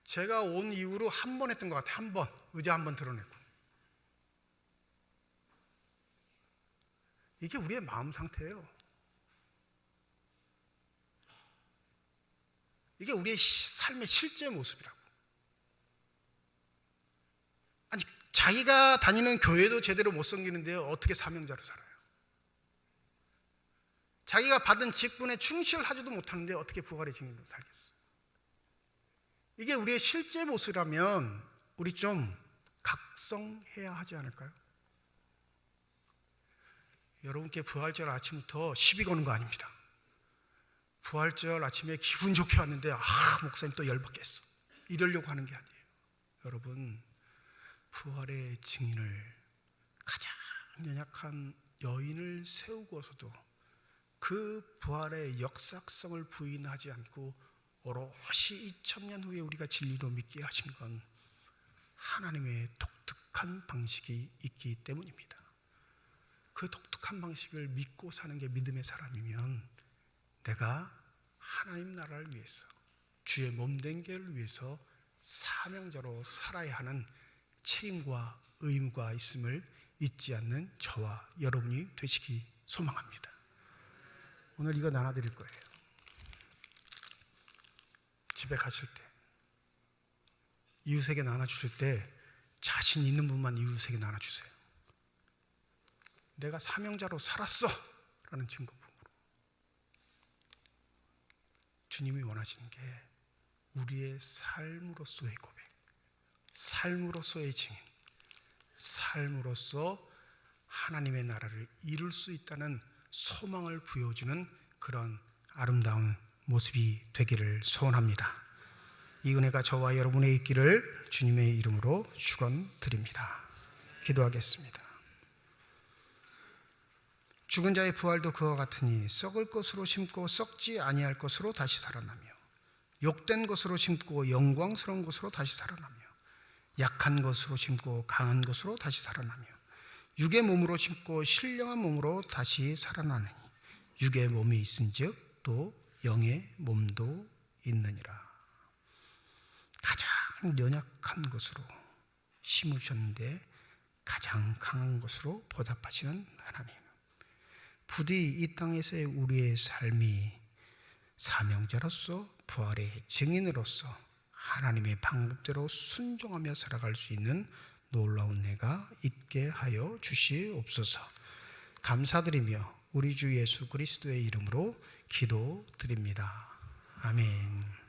제가 온 이후로 한 번 했던 것 같아요. 한 번. 의자 한 번 드러내고. 이게 우리의 마음 상태예요. 이게 우리의 삶의 실제 모습이라고. 아니, 자기가 다니는 교회도 제대로 못 섬기는데요, 어떻게 사명자로 살아요? 자기가 받은 직분에 충실하지도 못하는데 어떻게 부활의 증인으로 살겠어요? 이게 우리의 실제 모습이라면 우리 좀 각성해야 하지 않을까요? 여러분께 부활절 아침부터 시비 거는 거 아닙니다. 부활절 아침에 기분 좋게 왔는데 목사님 또 열받겠어 이러려고 하는 게 아니에요. 여러분, 부활의 증인을 가장 연약한 여인을 세우고서도 그 부활의 역사성을 부인하지 않고 오롯이 2000년 후에 우리가 진리로 믿게 하신 건 하나님의 독특한 방식이 있기 때문입니다. 그 독특한 방식을 믿고 사는 게 믿음의 사람이면 내가 하나님 나라를 위해서 주의 몸된 교회를 위해서 사명자로 살아야 하는 책임과 의무가 있음을 잊지 않는 저와 여러분이 되시기 소망합니다. 오늘 이거 나눠드릴 거예요. 집에 가실 때 이웃에게 나눠주실 때 자신 있는 분만 이웃에게 나눠주세요. 내가 사명자로 살았어 라는 증거품으로. 주님이 원하시는 게 우리의 삶으로서의 고백, 삶으로서의 증인, 삶으로서 하나님의 나라를 이룰 수 있다는 소망을 부여주는 그런 아름다운 모습이 되기를 소원합니다. 이 은혜가 저와 여러분의 있기를 주님의 이름으로 축원드립니다. 기도하겠습니다. 죽은 자의 부활도 그와 같으니 썩을 것으로 심고 썩지 아니할 것으로 다시 살아나며 욕된 것으로 심고 영광스러운 것으로 다시 살아나며 약한 것으로 심고 강한 것으로 다시 살아나며 육의 몸으로 심고 신령한 몸으로 다시 살아나느니 육의 몸이 있은즉 또 영의 몸도 있느니라. 가장 연약한 것으로 심으셨는데 가장 강한 것으로 보답하시는 하나님, 부디 이 땅에서의 우리의 삶이 사명자로서 부활의 증인으로서 하나님의 방법대로 순종하며 살아갈 수 있는 놀라운 은혜가 있게 하여 주시옵소서. 감사드리며 우리 주 예수 그리스도의 이름으로 기도드립니다. 아멘.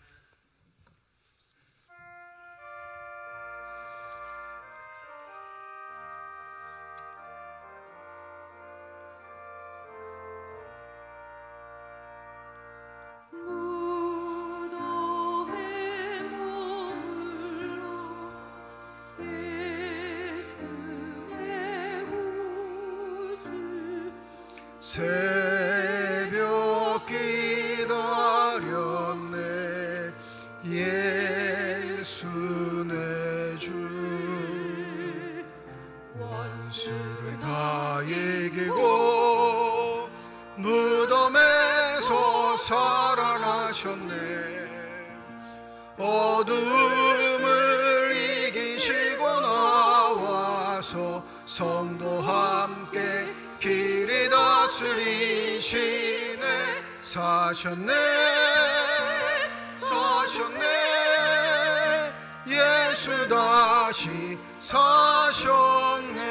무덤에 머물러 새벽 기다렸네 예수 내 주 원수를 다 이기고 무덤에서 살아나셨네 어둠을 이기시고 나와서 성도 함께 길이 다스리시네 사셨네 예수 다시 사셨네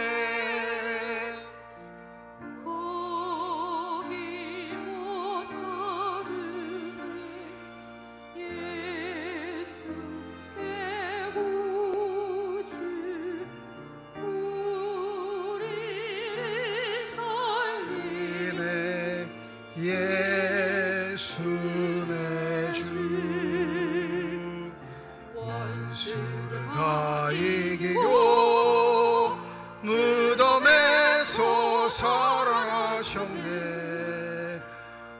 거기 못 가두네 예수의 구주 우리를 살리네 예수 내 주 원수를 다 이기고 무덤에서 살아나셨네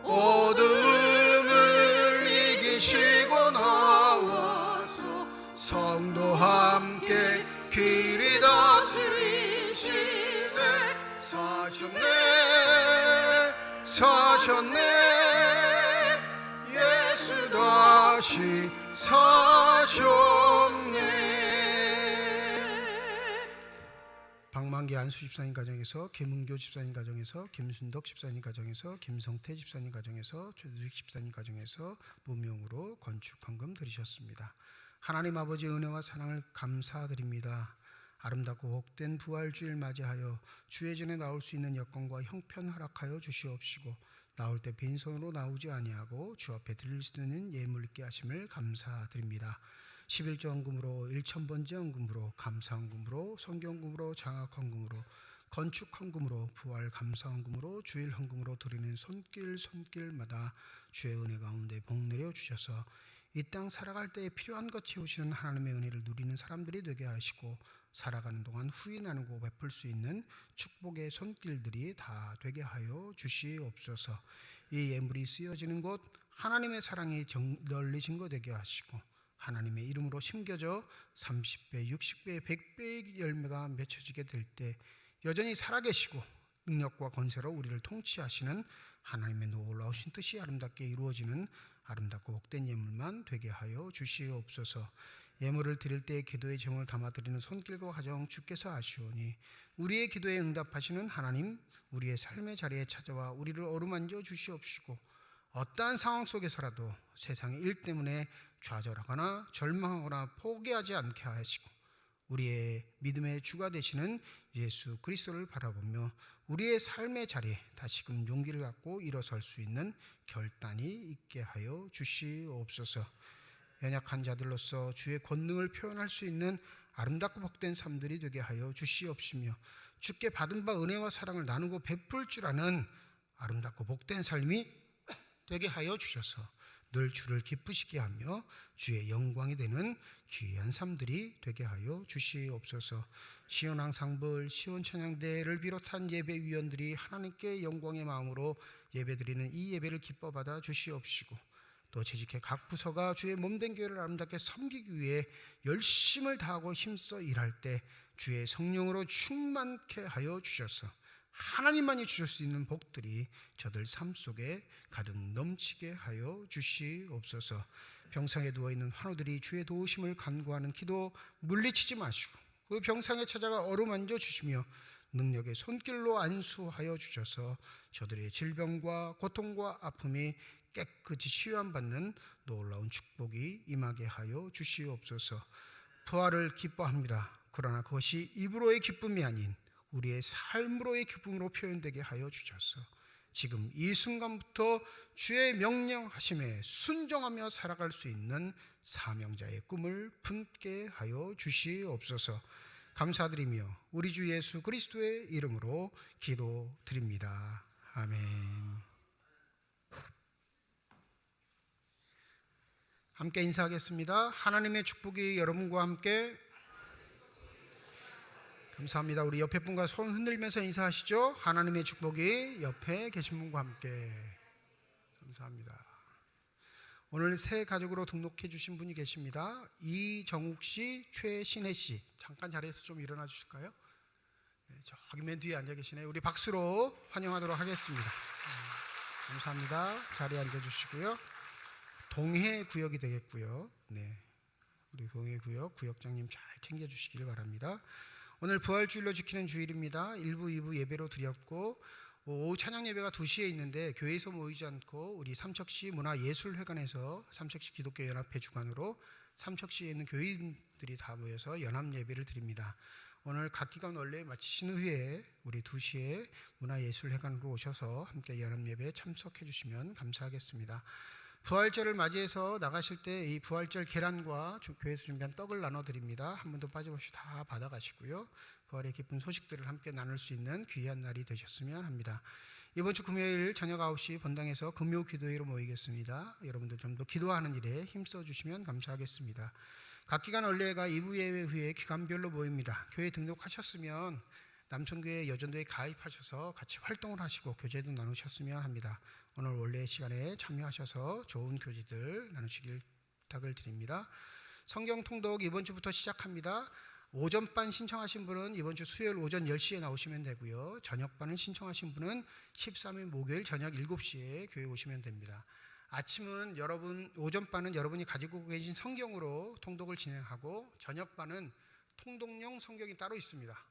어둠을 이기시고 나와서 성도 함께 길이 다스리시네 사셨네 예수 다시 사셨네 박만기 안수 집사님 가정에서 김은교 집사님 가정에서 김순덕 집사님 가정에서 김성태 집사님 가정에서 최두식 집사님 가정에서 무명으로 건축헌금 드리셨습니다. 하나님 아버지의 은혜와 사랑을 감사드립니다. 아름답고 복된 부활주일 맞이하여 주의 전에 나올 수 있는 여건과 형편 허락하여 주시옵시고 나올 때 빈손으로 나오지 아니하고 주 앞에 드릴 수 있는 예물 있게 하심을 감사드립니다. 11조 헌금으로 1,000번째 헌금으로 감사헌금으로 성경헌금으로 장학헌금으로 건축헌금으로 부활 감사헌금으로 주일 헌금으로 드리는 손길마다 주의 은혜 가운데 복 내려 주셔서 이 땅 살아갈 때에 필요한 것 채우시는 하나님의 은혜를 누리는 사람들이 되게 하시고 살아가는 동안 후이 나누고 베풀 수 있는 축복의 손길들이 다 되게 하여 주시옵소서. 이 예물이 쓰여지는 곳 하나님의 사랑이 널리신 것 되게 하시고 하나님의 이름으로 심겨져 30배, 60배, 100배의 열매가 맺혀지게 될 때 여전히 살아계시고 능력과 권세로 우리를 통치하시는 하나님의 놀라우신 뜻이 아름답게 이루어지는 아름답고 복된 예물만 되게 하여 주시옵소서. 예물을 드릴 때 기도의 제목을 담아드리는 손길과 가정 주께서 아시오니 우리의 기도에 응답하시는 하나님 우리의 삶의 자리에 찾아와 우리를 어루만져 주시옵시고 어떠한 상황 속에서라도 세상의 일 때문에 좌절하거나 절망하거나 포기하지 않게 하시고 우리의 믿음의 주가 되시는 예수 그리스도를 바라보며 우리의 삶의 자리에 다시금 용기를 갖고 일어설 수 있는 결단이 있게 하여 주시옵소서. 연약한 자들로서 주의 권능을 표현할 수 있는 아름답고 복된 삶들이 되게 하여 주시옵시며 주께 받은 바 은혜와 사랑을 나누고 베풀 줄 아는 아름답고 복된 삶이 되게 하여 주셔서 늘 주를 기쁘시게 하며 주의 영광이 되는 귀한 삶들이 되게 하여 주시옵소서. 시온항상벌 시온찬양대를 비롯한 예배위원들이 하나님께 영광의 마음으로 예배드리는 이 예배를 기뻐 받아 주시옵시고 또 재직해 각 부서가 주의 몸된 교회를 아름답게 섬기기 위해 열심을 다하고 힘써 일할 때 주의 성령으로 충만케 하여 주셔서 하나님만이 주실 수 있는 복들이 저들 삶 속에 가득 넘치게 하여 주시옵소서. 병상에 누워있는 환우들이 주의 도우심을 간구하는 기도 물리치지 마시고 그 병상에 찾아가 어루만져 주시며 능력의 손길로 안수하여 주셔서 저들의 질병과 고통과 아픔이 깨끗이 치유함받는 놀라운 축복이 임하게 하여 주시옵소서. 부활을 기뻐합니다. 그러나 그것이 입으로의 기쁨이 아닌 우리의 삶으로의 기쁨으로 표현되게 하여 주셔서 지금 이 순간부터 주의 명령하심에 순종하며 살아갈 수 있는 사명자의 꿈을 품게 하여 주시옵소서. 감사드리며 우리 주 예수 그리스도의 이름으로 기도드립니다. 아멘. 함께 인사하겠습니다. 하나님의 축복이 여러분과 함께 감사합니다. 우리 옆에 분과 손 흔들면서 인사하시죠. 하나님의 축복이 옆에 계신 분과 함께. 감사합니다. 오늘 새 가족으로 등록해 주신 분이 계십니다. 이정욱 씨, 최신혜 씨. 잠깐 자리에서 좀 일어나 주실까요? 네, 저기 맨 뒤에 앉아 계시네요. 우리 박수로 환영하도록 하겠습니다. 감사합니다. 자리에 앉아 주시고요. 동해 구역이 되겠고요. 네, 우리 동해 구역 구역장님 잘 챙겨 주시길 바랍니다. 오늘 부활주일로 지키는 주일입니다. 1부, 2부 예배로 드렸고 오후 찬양 예배가 2시에 있는데 교회에서 모이지 않고 우리 삼척시 문화예술회관에서 삼척시 기독교 연합회 주관으로 삼척시에 있는 교인들이 다 모여서 연합 예배를 드립니다. 오늘 각 기간 원래 마치신 후에 우리 2시에 문화예술회관으로 오셔서 함께 연합 예배에 참석해 주시면 감사하겠습니다. 부활절을 맞이해서 나가실 때 이 부활절 계란과 교회에서 준비한 떡을 나눠드립니다. 한 분도 빠짐없이 다 받아가시고요. 부활의 기쁜 소식들을 함께 나눌 수 있는 귀한 날이 되셨으면 합니다. 이번 주 금요일 저녁 9시 본당에서 금요 기도회로 모이겠습니다. 여러분들 좀 더 기도하는 일에 힘써 주시면 감사하겠습니다. 각 기간 원래가 2부 예배 후에 기간별로 모입니다. 교회 등록하셨으면 남천교회 여전도에 가입하셔서 같이 활동을 하시고 교제도 나누셨으면 합니다. 오늘 원래 시간에 참여하셔서 좋은 교제들 나누시길 부탁을 드립니다. 성경 통독 이번 주부터 시작합니다. 오전반 신청하신 분은 이번 주 수요일 오전 10시에 나오시면 되고요. 저녁반을 신청하신 분은 13일 목요일 저녁 7시에 교회 오시면 됩니다. 아침은 오전반은 여러분이 가지고 계신 성경으로 통독을 진행하고 저녁반은 통독용 성경이 따로 있습니다.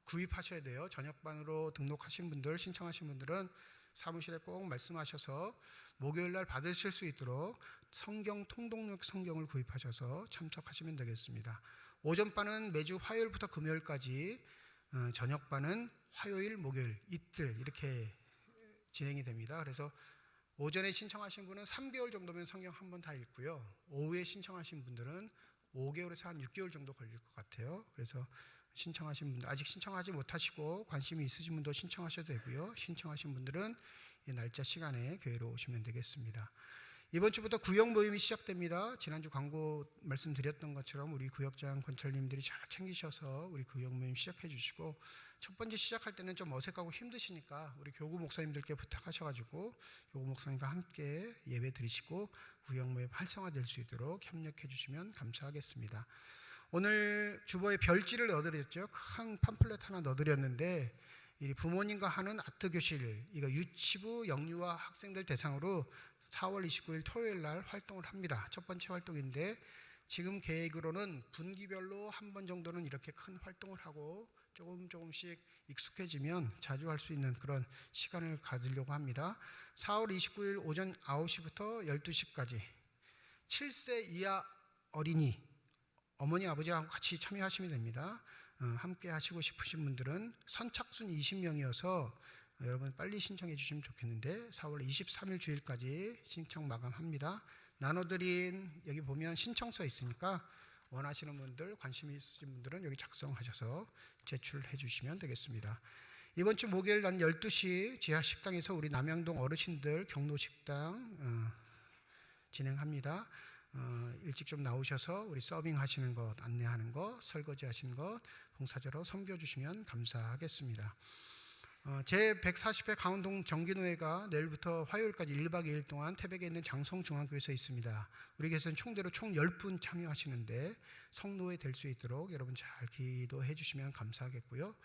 구입하셔야 돼요. 저녁반으로 등록하신 분들, 신청하신 분들은 사무실에 꼭 말씀하셔서 목요일 날 받으실 수 있도록 성경 통독용 성경을 구입하셔서 참석하시면 되겠습니다. 오전반은 매주 화요일부터 금요일까지, 저녁반은 화요일, 목요일 이틀 이렇게 진행이 됩니다. 그래서 오전에 신청하신 분은 3개월 정도면 성경 한 번 다 읽고요. 오후에 신청하신 분들은 5개월에서 한 6개월 정도 걸릴 것 같아요. 그래서 신청하신 분들, 아직 신청하지 못하시고 관심이 있으신 분도 신청하셔도 되고요. 신청하신 분들은 이 날짜 시간에 교회로 오시면 되겠습니다. 이번 주부터 구역 모임이 시작됩니다. 지난주 광고 말씀드렸던 것처럼 우리 구역장 권철님들이 잘 챙기셔서 우리 구역 모임 시작해 주시고, 첫 번째 시작할 때는 좀 어색하고 힘드시니까 우리 교구 목사님들께 부탁하셔가지고 교구 목사님과 함께 예배 드리시고 구역 모임 활성화될 수 있도록 협력해 주시면 감사하겠습니다. 오늘 주보에 별지를 넣어드렸죠. 큰 팜플렛 하나 넣어드렸는데, 이 부모님과 하는 아트 교실, 이거 유치부 영유아 학생들 대상으로 4월 29일 토요일 날 활동을 합니다. 첫 번째 활동인데 지금 계획으로는 분기별로 한 번 정도는 이렇게 큰 활동을 하고 조금씩 익숙해지면 자주 할 수 있는 그런 시간을 가지려고 합니다. 4월 29일 오전 9시부터 12시까지 7세 이하 어린이 어머니 아버지하고 같이 참여하시면 됩니다. 함께 하시고 싶으신 분들은 선착순 20명이어서 여러분 빨리 신청해 주시면 좋겠는데 4월 23일 주일까지 신청 마감합니다. 나눠드린 여기 보면 신청서 있으니까 원하시는 분들, 관심 있으신 분들은 여기 작성하셔서 제출해 주시면 되겠습니다. 이번 주 목요일 난 12시 지하 식당에서 우리 남양동 어르신들 경로식당 진행합니다. 일찍 좀 나오셔서 우리 서빙 하시는 것, 안내하는 것, 설거지 하시는 것 봉사자로 섬겨주시면 감사하겠습니다. 제140회 강원동 정기노회가 내일부터 화요일까지 1박 2일 동안 태백에 있는 장성중앙교회에서 있습니다. 우리 교회에서는 총대로 총 10분 참여하시는데 성노회 될 수 있도록 여러분 잘 기도해 주시면 감사하겠고요.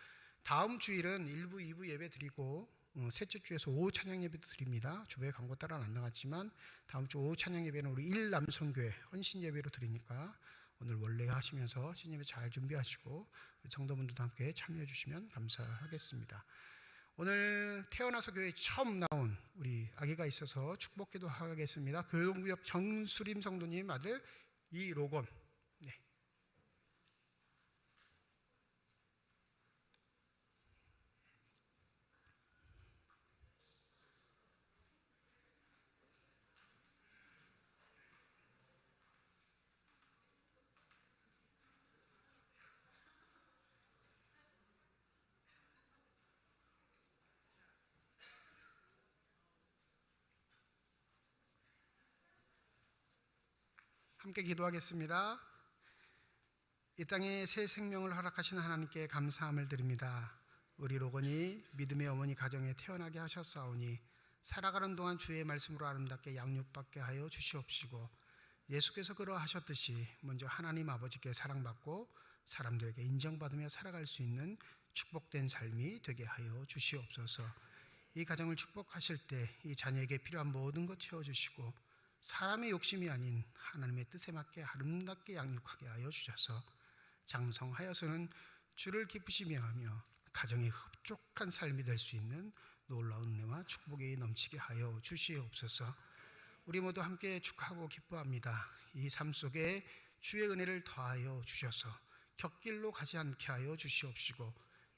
다음 주일은 1부, 2부 예배 드리고 셋째 주에서 오후 찬양 예배도 드립니다. 주보에 광고 따라는 안 나갔지만 다음 주 오후 찬양 예배는 우리 일남성교회 헌신 예배로 드리니까 오늘 원래 하시면서 신예배 잘 준비하시고 우리 성도분들도 함께 참여해 주시면 감사하겠습니다. 오늘 태어나서 교회에 처음 나온 우리 아기가 있어서 축복기도 하겠습니다. 교동구역 정수림 성도님 아들 이로건. 네. 함께 기도하겠습니다. 이 땅에 새 생명을 허락하신 하나님께 감사함을 드립니다. 우리 로건이 믿음의 어머니 가정에 태어나게 하셨사오니 살아가는 동안 주의 말씀으로 아름답게 양육받게 하여 주시옵시고, 예수께서 그러하셨듯이 먼저 하나님 아버지께 사랑받고 사람들에게 인정받으며 살아갈 수 있는 축복된 삶이 되게 하여 주시옵소서. 이 가정을 축복하실 때 이 자녀에게 필요한 모든 것 채워주시고, 사람의 욕심이 아닌 하나님의 뜻에 맞게 아름답게 양육하게 하여 주셔서 장성하여서는 주를 기쁘시며 하며 가정에 흡족한 삶이 될 수 있는 놀라운 은혜와 축복이 넘치게 하여 주시옵소서. 우리 모두 함께 축하하고 기뻐합니다. 이 삶 속에 주의 은혜를 더하여 주셔서 곁길로 가지 않게 하여 주시옵시고,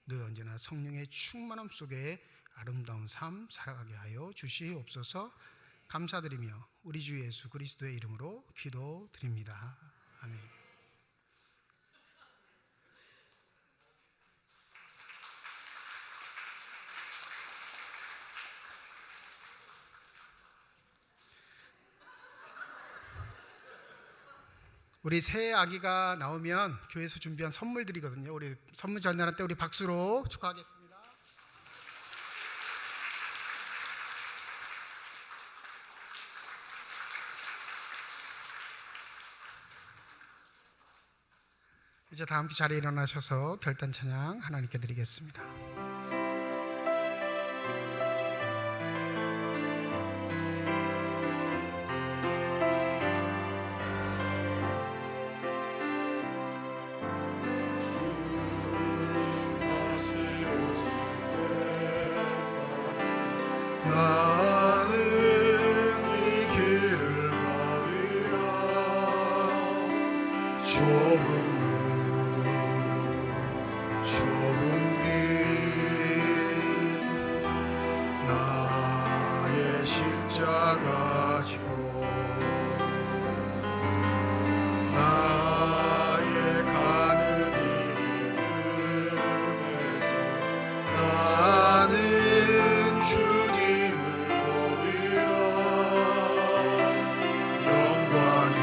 늘 언제나 성령의 충만함 속에 아름다운 삶 살아가게 하여 주시옵소서. 감사드리며 우리 주 예수 그리스도의 이름으로 기도드립니다. 아멘. 우리 새 아기가 나오면 교회에서 준비한 선물들이거든요. 우리 선물 전달할 때 우리 박수로 축하하겠습니다. 이제 다 함께 자리에 일어나셔서 별단 찬양 하나님께 드리겠습니다. 나는 이 길을 가리라. 좁은 길 나의 십자가 지고 나의 가는 이름에서 나는 주님을 보리라. 영광의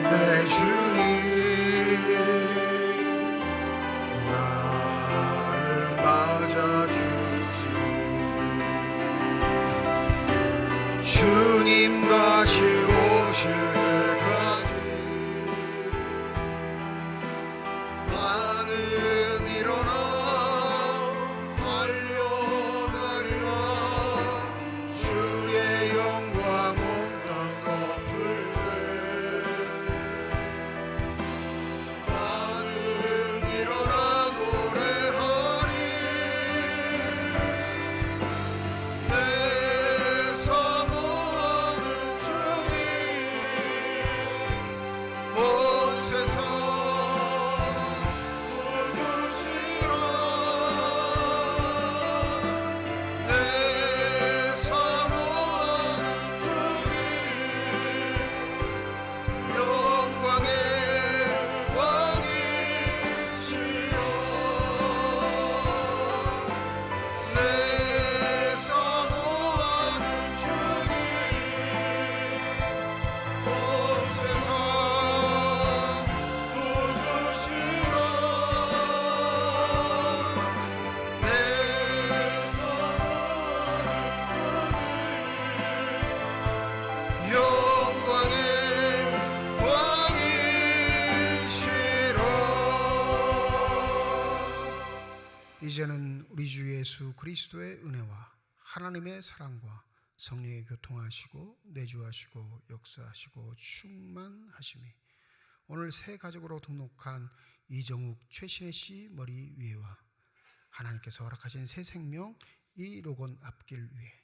내 주님 나를 맞아주시. 주님 다시 오실 때까지 나는 일어나 달려가리라. 주의 영광 온 땅 덮을 때 나는 일어나 노래하리. 내 사모하는 주님 온 세상 구주시라. 내 사모하는 주님 영광의 왕이시여. 내 사모하는 주님 온 세상 구주시라. 내 사모하는 주님 영광의 왕이시라. 이제는 우리 주 예수 그리스도의 은혜와 하나님의 사랑과 성령의 교통하시고 내주하시고 역사하시고 충만하심이 오늘 새 가족으로 등록한 이정욱 최신혜 씨 머리 위에와 하나님께서 허락하신 새 생명 이 로건 앞길 위에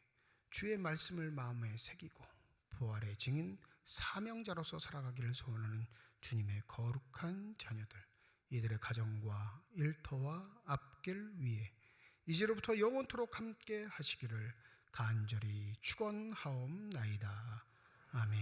주의 말씀을 마음에 새기고 부활의 증인 사명자로서 살아가기를 소원하는 주님의 거룩한 자녀들, 이들의 가정과 일터와 앞길 위에 이제로부터 영원토록 함께 하시기를 간절히 축원하옵나이다. 아멘.